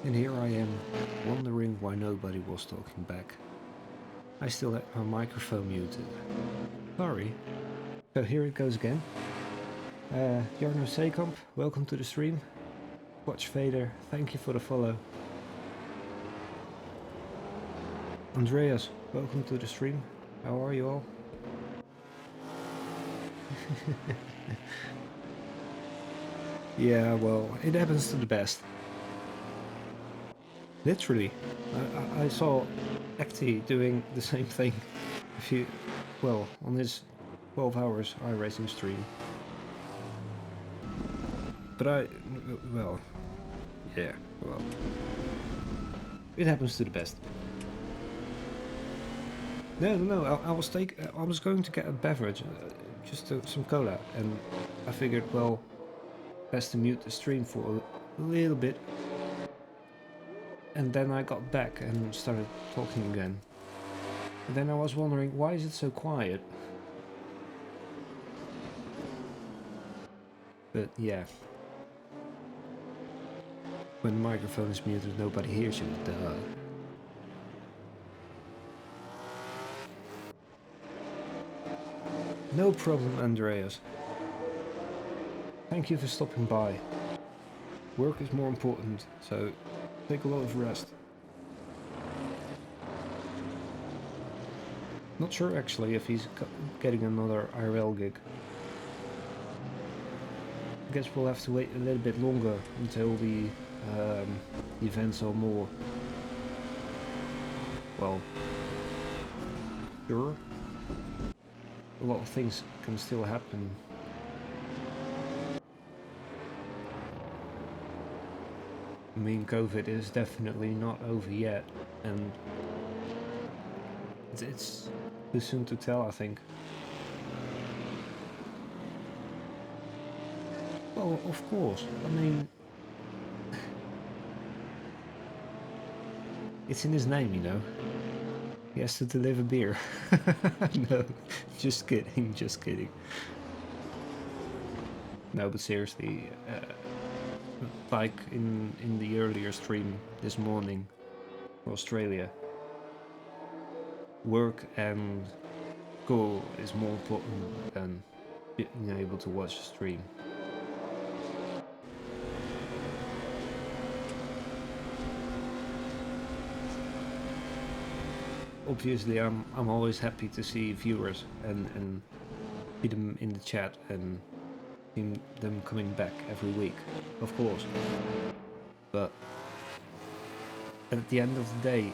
And here I am, wondering why nobody was talking back. I still had my microphone muted. Sorry. So here it goes again. Jarno Seekamp, welcome to the stream. Watch Vader, thank you for the follow. Andreas, welcome to the stream. How are you all? Yeah, well, it happens to the best. Literally. I saw Acti doing the same thing on his 12 hours iRacing stream. But yeah, well, it happens to the best. No, I was going to get a beverage, some cola, and I figured, well, best to mute the stream for a little bit. And then I got back and started talking again. And then I was wondering, why is it so quiet? But yeah. When the microphone is muted, nobody hears you. Duh. No problem, Andreas. Thank you for stopping by. Work is more important, so take a lot of rest. Not sure actually if he's getting another IRL gig. I guess we'll have to wait a little bit longer until the events are more, well, sure. A lot of things can still happen. I mean, COVID is definitely not over yet, and it's too soon to tell, I think. Well, of course. I mean, it's in his name, you know. He has to deliver beer. No, just kidding, just kidding. No, but seriously, like in the earlier stream this morning for Australia, work and school is more important than being able to watch the stream. Obviously, I'm always happy to see viewers and see them in the chat and see them coming back every week, of course. But at the end of the day,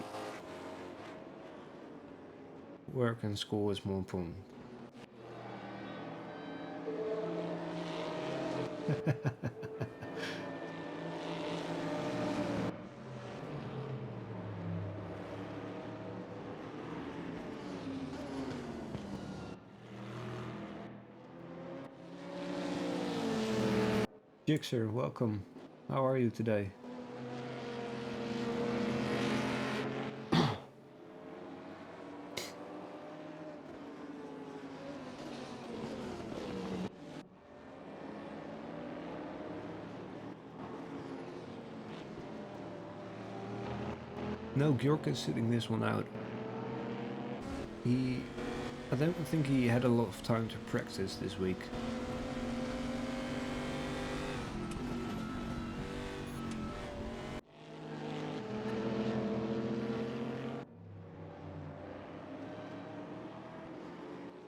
work and school is more important. Jixer, welcome. How are you today? No, Gjork is sitting this one out. I don't think he had a lot of time to practice this week.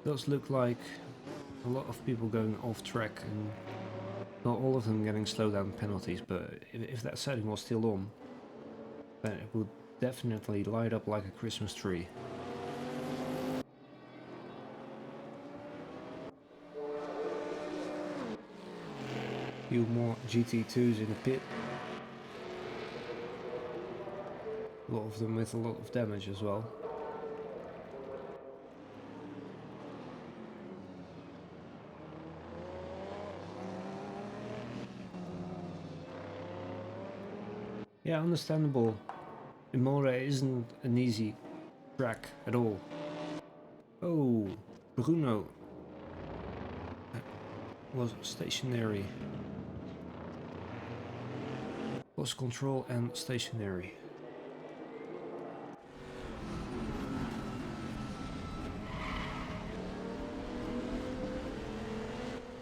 Does look like a lot of people going off track and not all of them getting slowdown penalties, but if that setting was still on, then it would definitely light up like a Christmas tree. Few more GT2s in the pit. A lot of them with a lot of damage as well. Yeah, understandable. Imola isn't an easy track at all. Oh, Bruno was stationary. Well, lost control and stationary.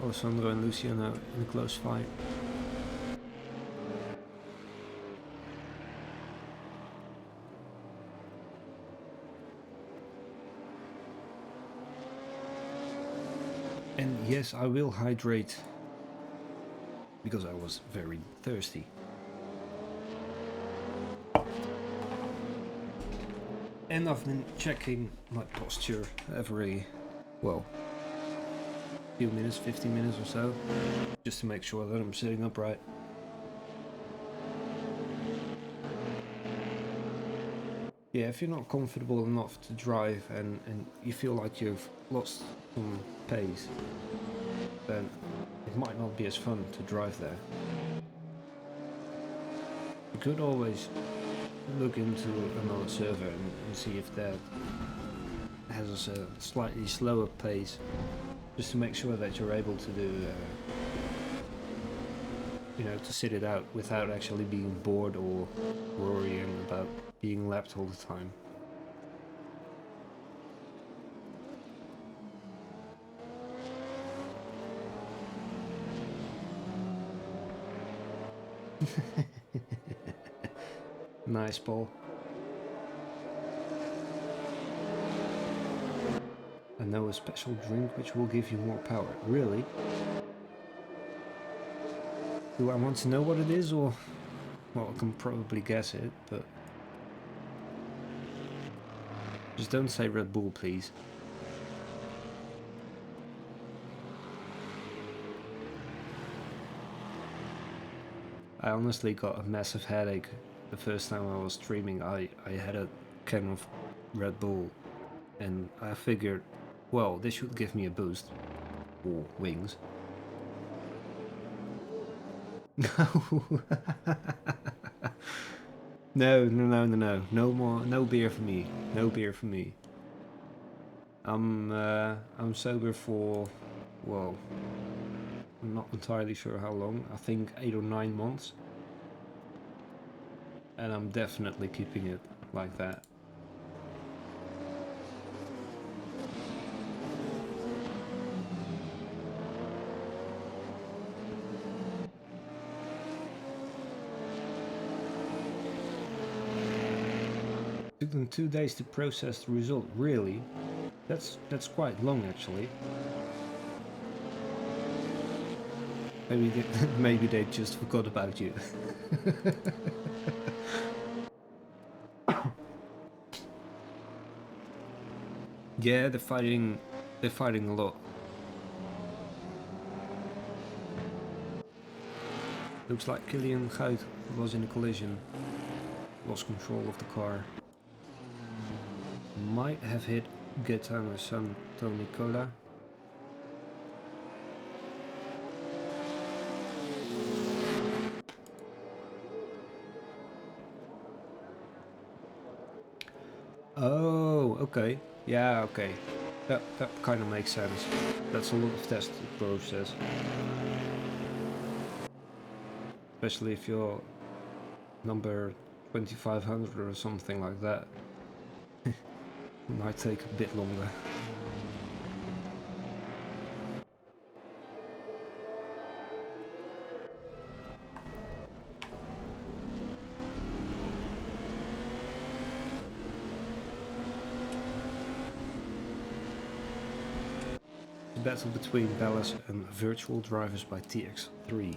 Alessandro and Luciano in a close fight. And yes, I will hydrate because I was very thirsty. And I've been checking my posture every, well, few minutes, 15 minutes or so, just to make sure that I'm sitting upright. Yeah, if you're not comfortable enough to drive and you feel like you've lost some pace, then it might not be as fun to drive there. You could always look into another server and see if that has a slightly slower pace, just to make sure that you're able to do, you know, to sit it out without actually being bored or worrying about being lapped all the time. Nice, Paul. I know a special drink which will give you more power. Really? Do I want to know what it is, or... Well, I can probably guess it, but... Just don't say Red Bull, please. I honestly got a massive headache the first time I was streaming. I had a can of Red Bull, and I figured, well, this should give me a boost. Or wings. No. No more, no beer for me. No beer for me. I'm sober for, well, I'm not entirely sure how long. I think 8 or 9 months. And I'm definitely keeping it like that. It took them 2 days to process the result. Really? That's quite long, actually. Maybe they just forgot about you. Yeah, they're fighting a lot. Looks like Killian Gout was in a collision. Lost control of the car. Might have hit Gaetano's son, Tony Cola. Oh, okay. Yeah, okay. That kind of makes sense. That's a lot of test process. Especially if you're number 2500 or something like that. It might take a bit longer. The battle between Ballas and Virtual Drivers by TX3.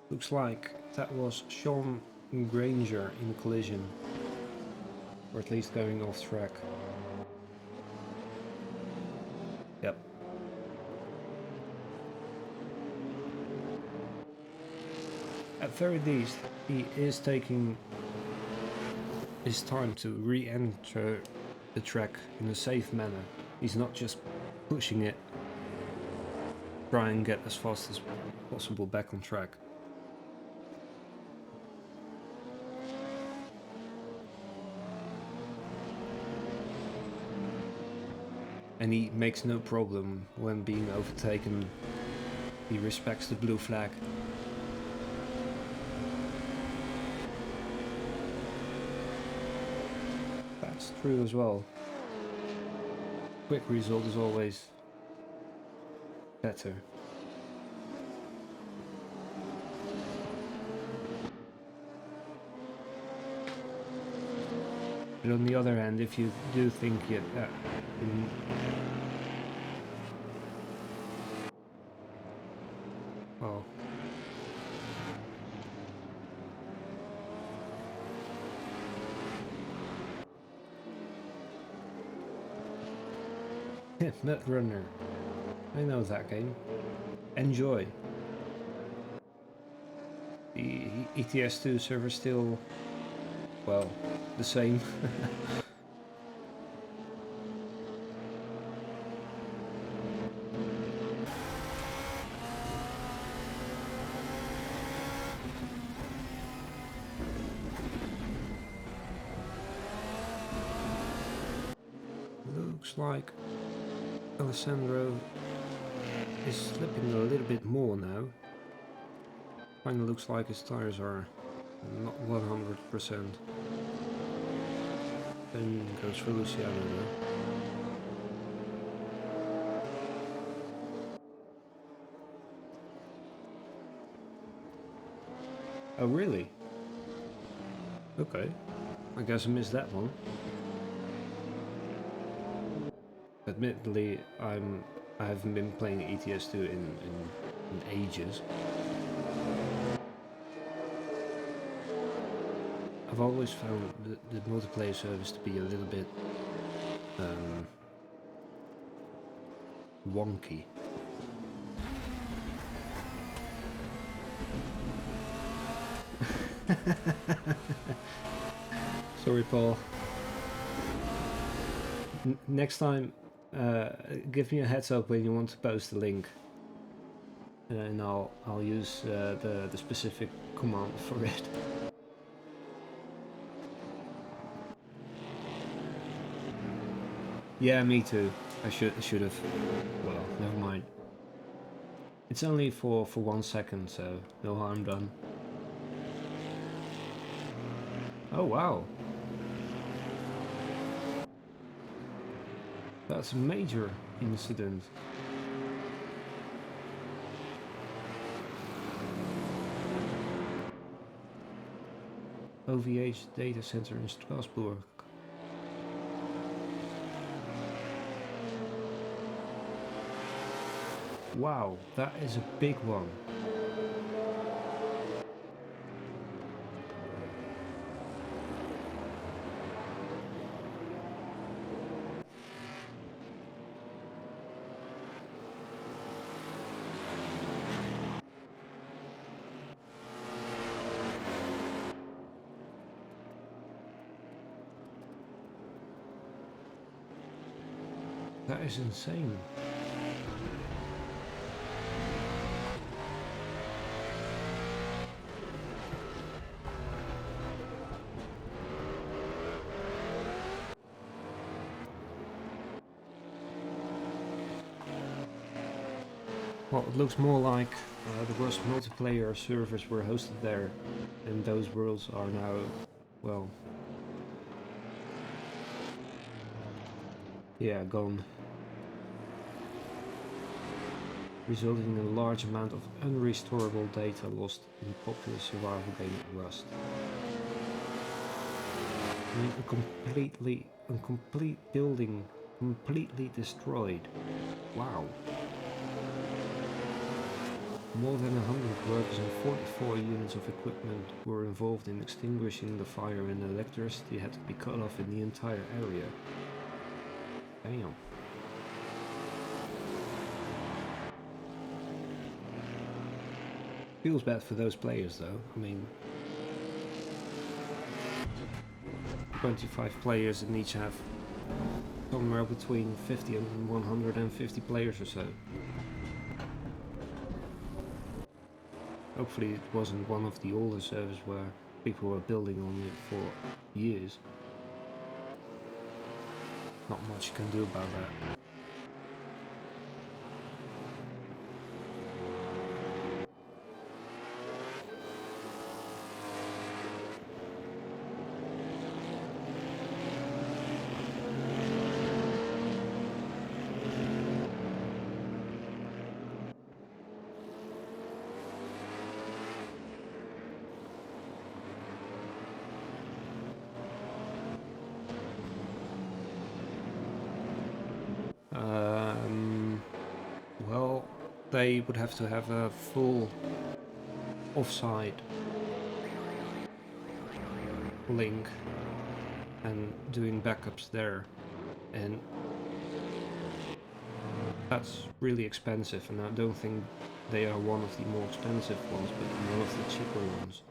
Looks like that was Sean Granger in a collision, or at least going off track. Yep. At very least, he is taking his time to re-enter the track in a safe manner. He's not just pushing it, try and get as fast as possible back on track. And he makes no problem when being overtaken He respects the blue flag. That's true as well. Quick result is always better. But on the other hand, if you do think it, well, Nut Runner. I know that game. Enjoy. The ETS2 server still, well, the same. Looks like Alessandro is slipping a little bit more now. Kinda looks like his tires are not 100%. Then goes for Luciano though. Oh really? Okay. I guess I missed that one. Admittedly, I haven't been playing ETS2 in ages. I've always found the multiplayer service to be a little bit wonky. Sorry, Paul. Next time, give me a heads up when you want to post the link, and I'll use the specific command for it. Yeah, me too. I should have. Well, never mind. It's only for 1 second, so no harm done. Oh wow. That's a major incident. OVH data center in Strasbourg. Wow, that is a big one. That is insane. Well, it looks more like the worst multiplayer servers were hosted there, and those worlds are now, well, yeah, gone. Resulting in a large amount of unrestorable data lost in popular survival game Rust. I mean, a complete building completely destroyed. Wow. More than 100 workers and 44 units of equipment were involved in extinguishing the fire, and electricity had to be cut off in the entire area. Damn. Feels bad for those players though. I mean, 25 players and each have somewhere between 50 and 150 players or so. Hopefully it wasn't one of the older servers where people were building on it for years. Not much you can do about that. they would have to have a full offside link and doing backups there, and that's really expensive, and I don't think they are one of the more expensive ones, but one of the cheaper ones.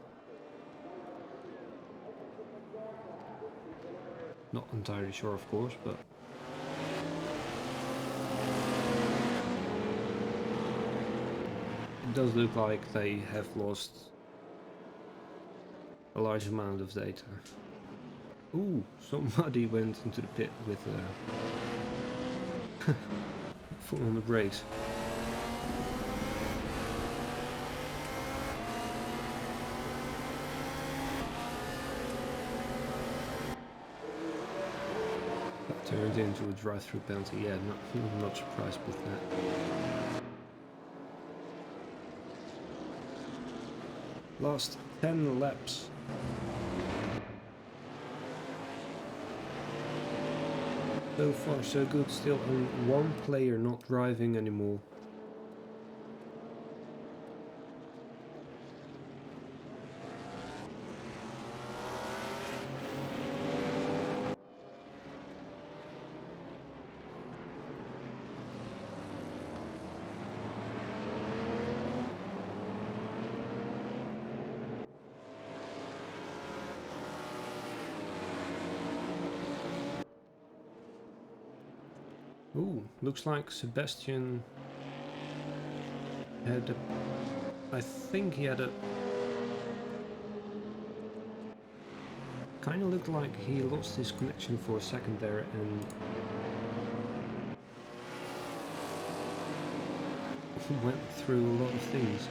Not entirely sure, of course, but it does look like they have lost a large amount of data. Ooh, somebody went into the pit with a foot on the brakes. That turned into a drive-through penalty. Yeah, I'm not surprised with that. Last 10 laps. So far so good, still only one player not driving anymore. Ooh, looks like Sebastian had a... I think he had a... Kinda looked like he lost his connection for a second there and... went through a lot of things.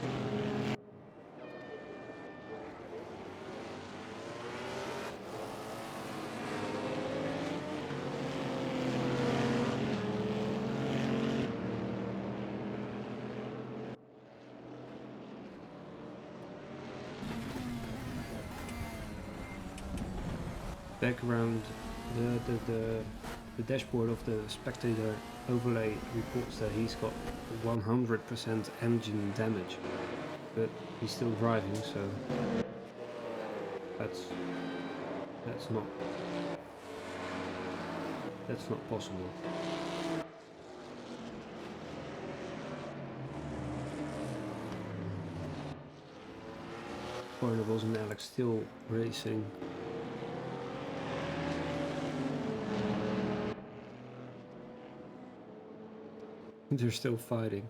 Back around the dashboard of the spectator overlay reports that he's got 100% engine damage, but he's still driving, so that's not possible. Barnabas and Alex still racing. They're still fighting.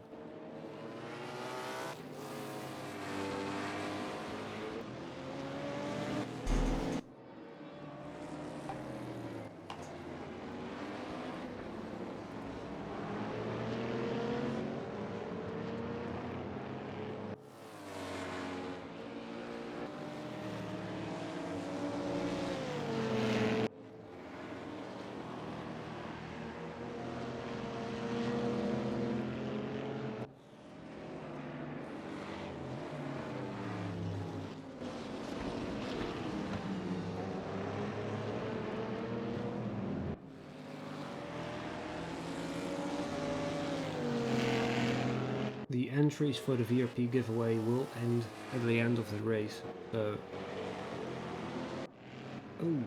The entries for the VRP giveaway will end at the end of the race, so... Oh,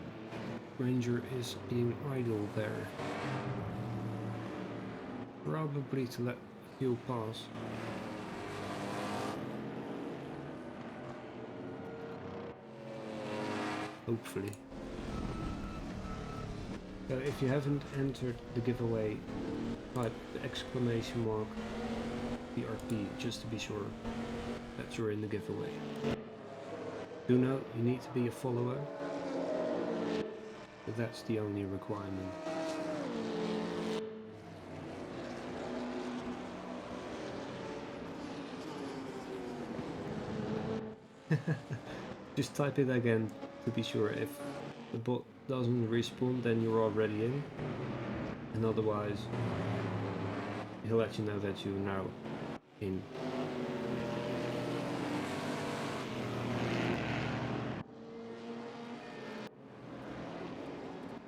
Ranger is being idle there. Probably to let fuel pass. Hopefully. So if you haven't entered the giveaway, type the exclamation mark VRP just to be sure that you're in the giveaway. Do note you need to be a follower, but that's the only requirement. Just type it again to be sure. If the bot doesn't respond, then you're already in, and otherwise he'll let you know that you're now in.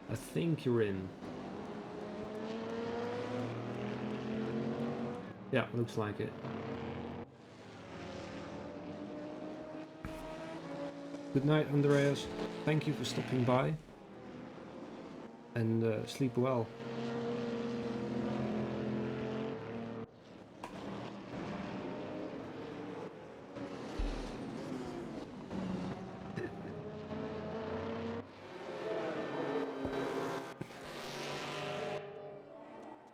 I think you're in. Yeah, looks like it. Good night, Andreas. Thank you for stopping by. And sleep well.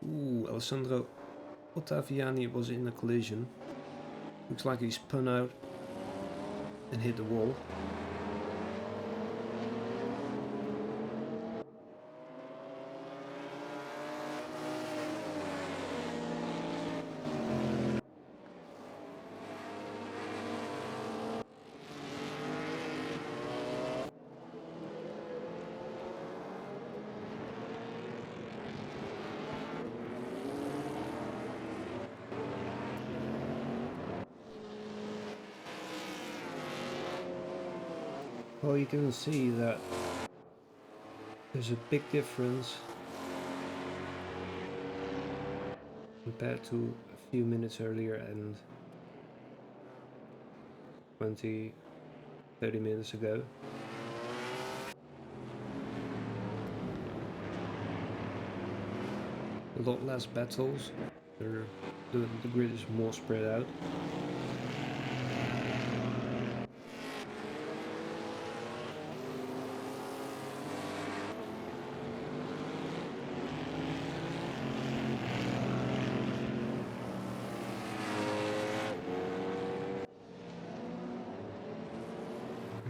Ooh, Alessandro Ottaviani was in a collision. Looks like he spun out and hit the wall. Well, you can see that there's a big difference compared to a few minutes earlier and 20, 30 minutes ago. A lot less battles, the grid is more spread out.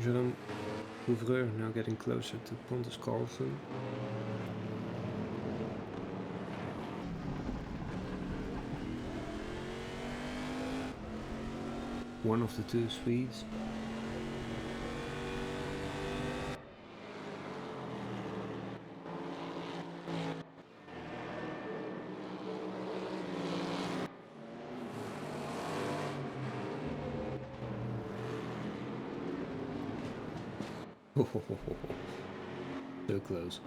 Jean Couvreur now getting closer to Pontus Carlson. One of the two Swedes. So close.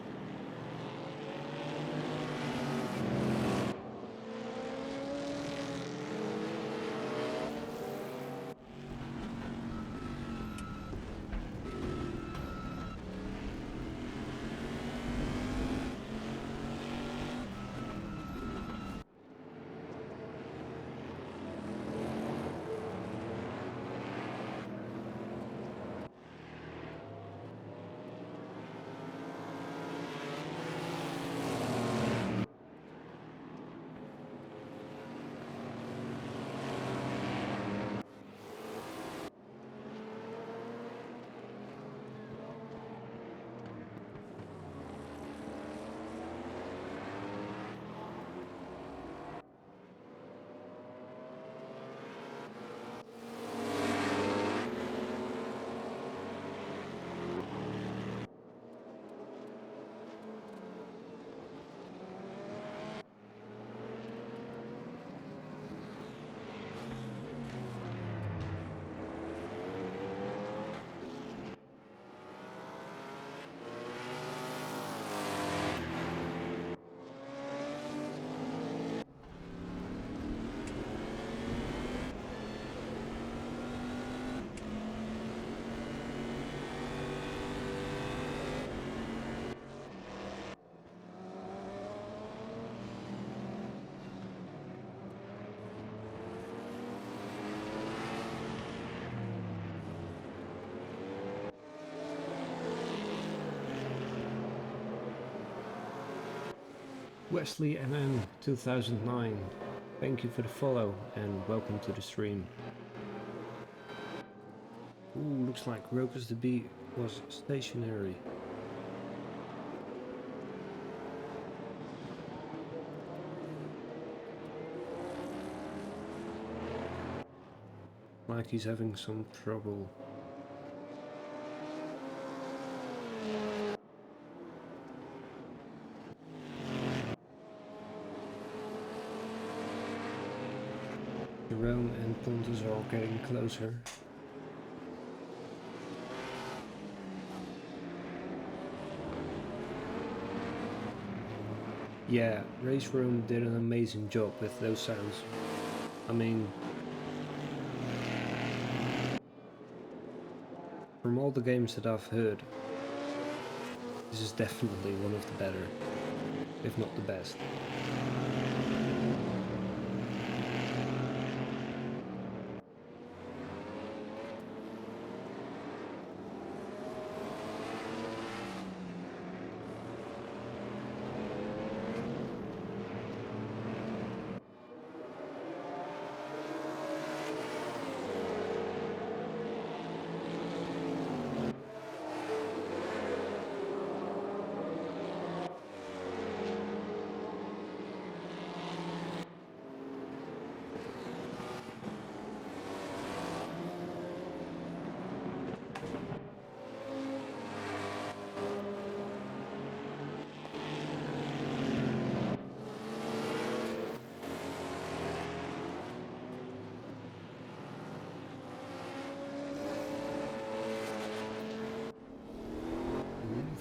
Wesley MM 2009, thank you for the follow and welcome to the stream. Ooh, looks like Rokus the Bee was stationary. Like he's having some trouble. Jerome and Pontus are all getting closer. Yeah, Race Room did an amazing job with those sounds. I mean, from all the games that I've heard, this is definitely one of the better, if not the best.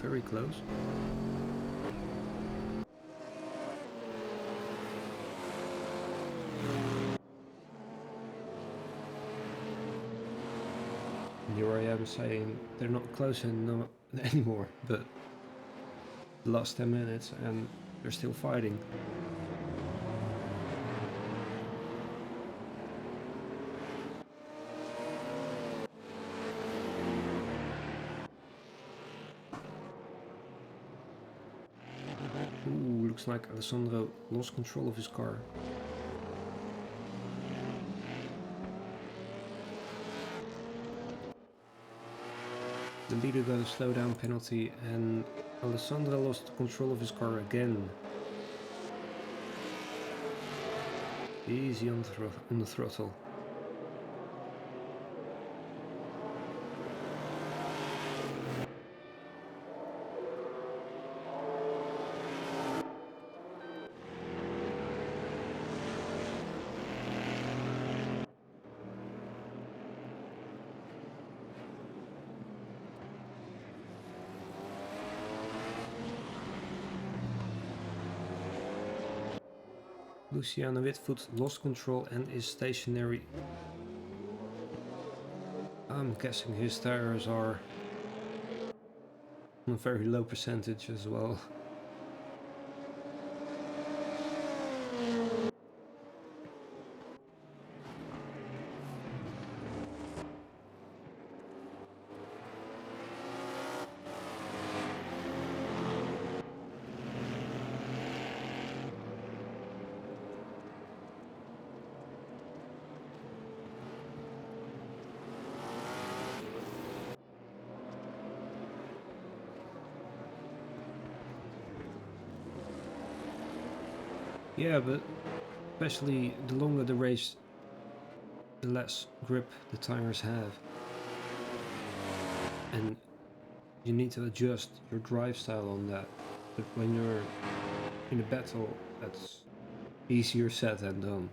Very close. And here I am saying they're not close anymore, but the last 10 minutes and they're still fighting. Ooh, looks like Alessandro lost control of his car. The leader got a slowdown penalty and Alessandro lost control of his car again. Easy on the throttle. Luciano Whitfoot lost control and is stationary. I'm guessing his tires are on a very low percentage as well. Yeah, but especially the longer the race, the less grip the tires have. And you need to adjust your drive style on that. But when you're in a battle, that's easier said than done.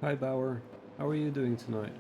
Hi Bauer, how are you doing tonight?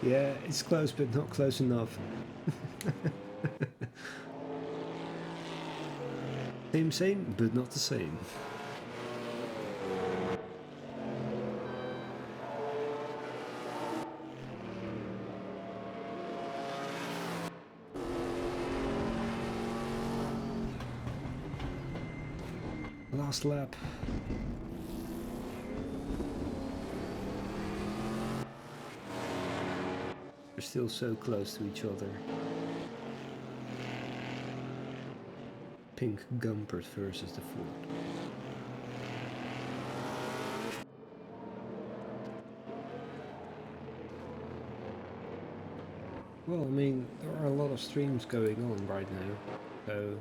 Yeah, it's close, but not close enough. Same, but not the same. Last lap. We're still so close to each other. Pink Gumpert versus the Ford. Well, I mean, there are a lot of streams going on right now, so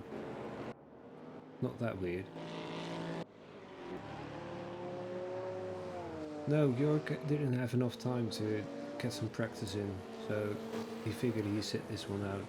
not that weird. No, York didn't have enough time to get some practice in, so he figured he'd sit this one out.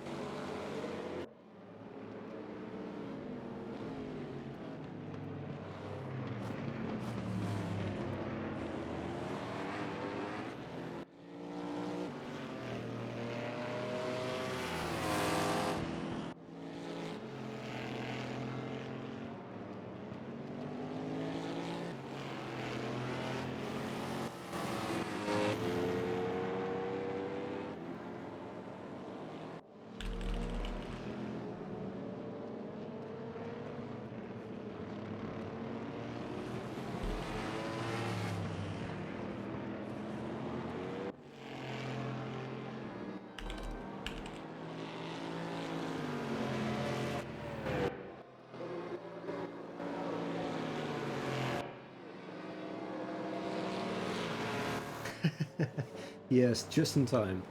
Yes, just in time.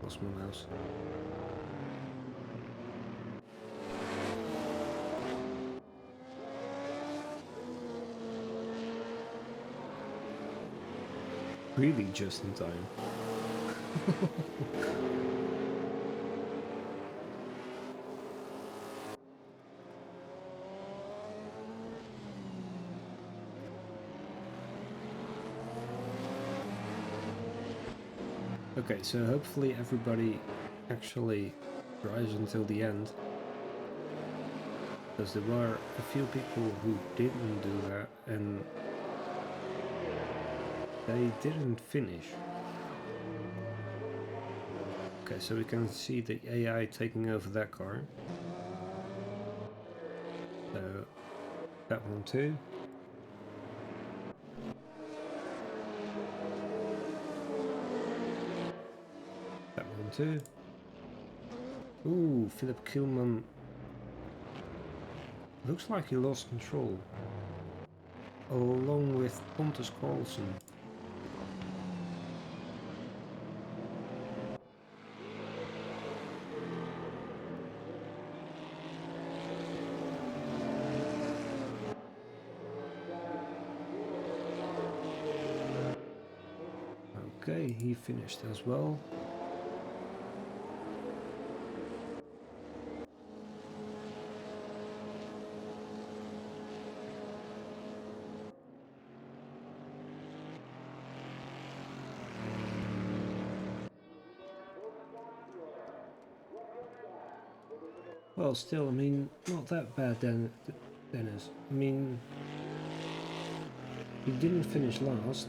Lost my mouse. Really just in time. Okay, so hopefully everybody actually drives until the end. Because there were a few people who didn't do that and they didn't finish. Okay, so we can see the AI taking over that car. So that one too. That one too. Ooh, Philip Kilman. Looks like he lost control. Along with Pontus Carlson. Okay, he finished as well. Well, still, I mean, not that bad, Dennis. I mean, you didn't finish last,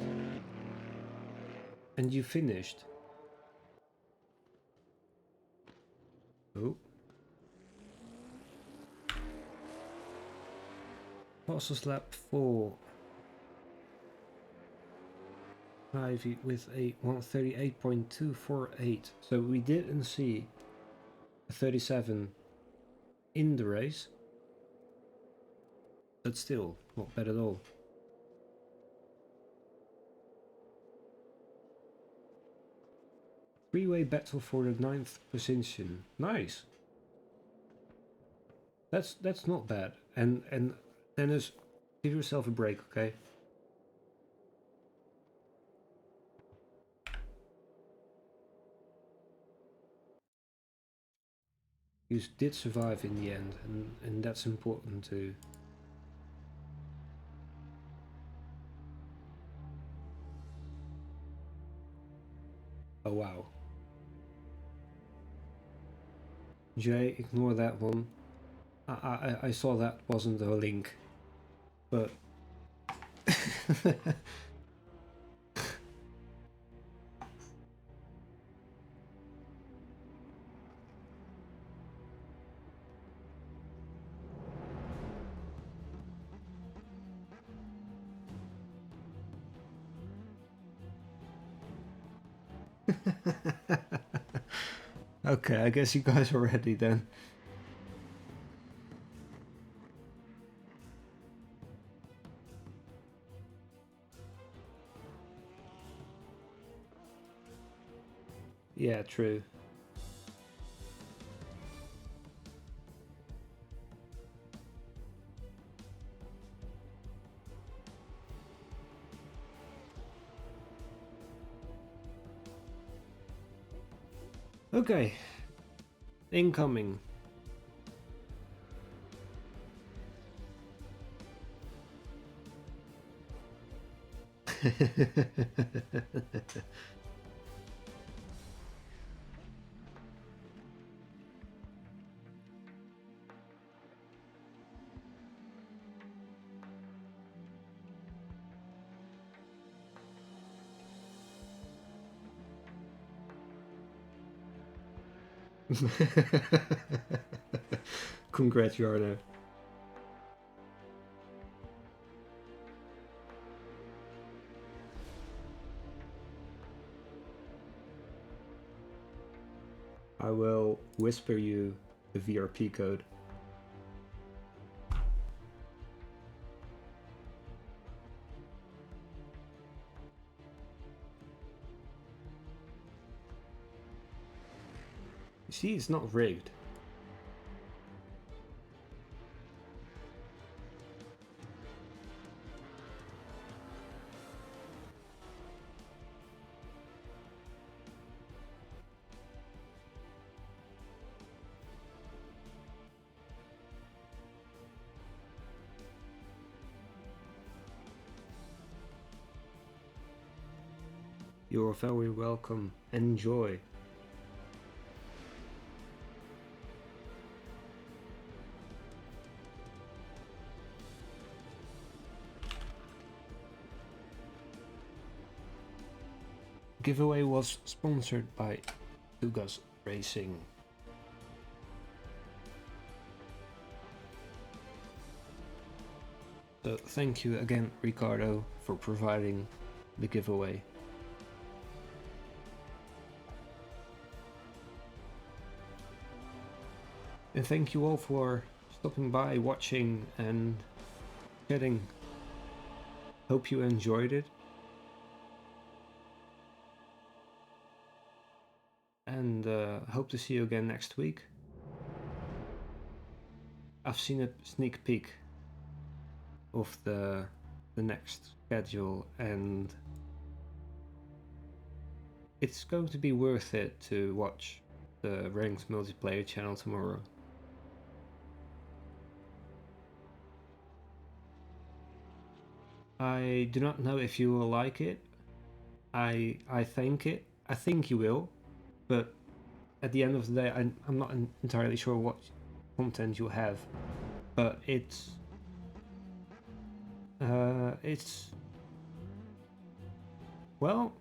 and you finished. Oh. Fastest lap 4. Ivy with a 138.248. So we didn't see a 37 in the race. but still, not bad at all. Three-way battle for the 9th position. Nice. That's not bad. And Dennis, give yourself a break, okay? You did survive in the end, and that's important too. Oh wow. Jay, ignore that one. I saw that wasn't a link, but okay, I guess you guys are ready then. Yeah, true. Okay, incoming. Congrats, Yarno. I will whisper you the VRP code. You see, it's not rigged. You're very welcome. Enjoy. Giveaway was sponsored by Ugas Racing. So thank you again, Ricardo, for providing the giveaway. And thank you all for stopping by, watching and chatting. Hope you enjoyed it. And hope to see you again next week. I've seen a sneak peek of the next schedule, and it's going to be worth it to watch the Ranked Multiplayer channel tomorrow. I do not know if you will like it. I think you will, but at the end of the day, I'm not entirely sure what content you have, but it's well,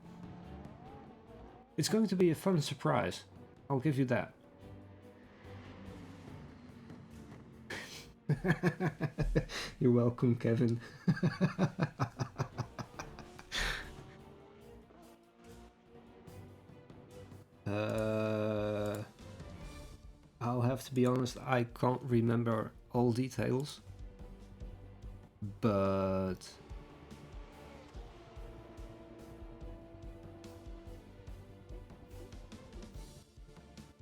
it's going to be a fun surprise. I'll give you that. You're welcome, Kevin. I'll have to be honest, I can't remember all details. but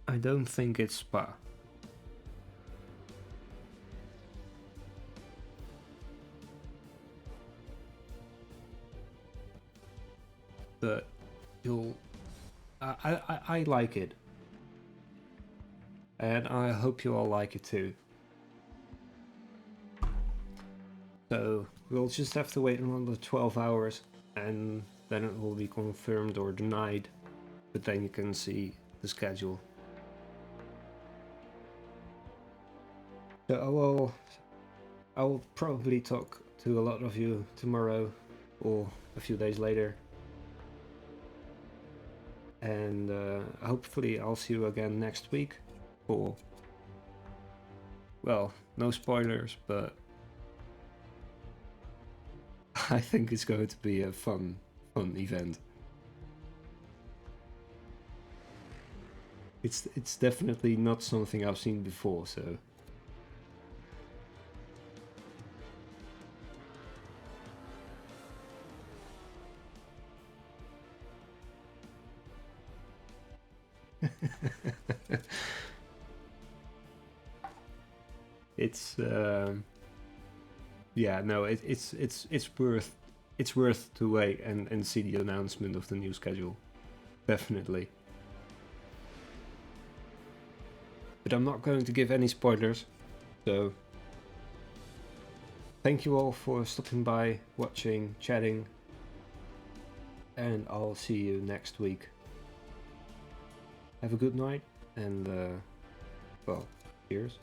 I don't think it's Spa. But you'll, I like it, and I hope you all like it too. So we'll just have to wait another 12 hours, and then it will be confirmed or denied. But then you can see the schedule. So I will probably talk to a lot of you tomorrow or a few days later. And hopefully I'll see you again next week for, well, no spoilers, but I think it's going to be a fun event. It's definitely not something I've seen before, so it's yeah, no, it's worth to wait and see the announcement of the new schedule, definitely. But I'm not going to give any spoilers, so thank you all for stopping by, watching, chatting, and I'll see you next week. Have a good night, and well, cheers.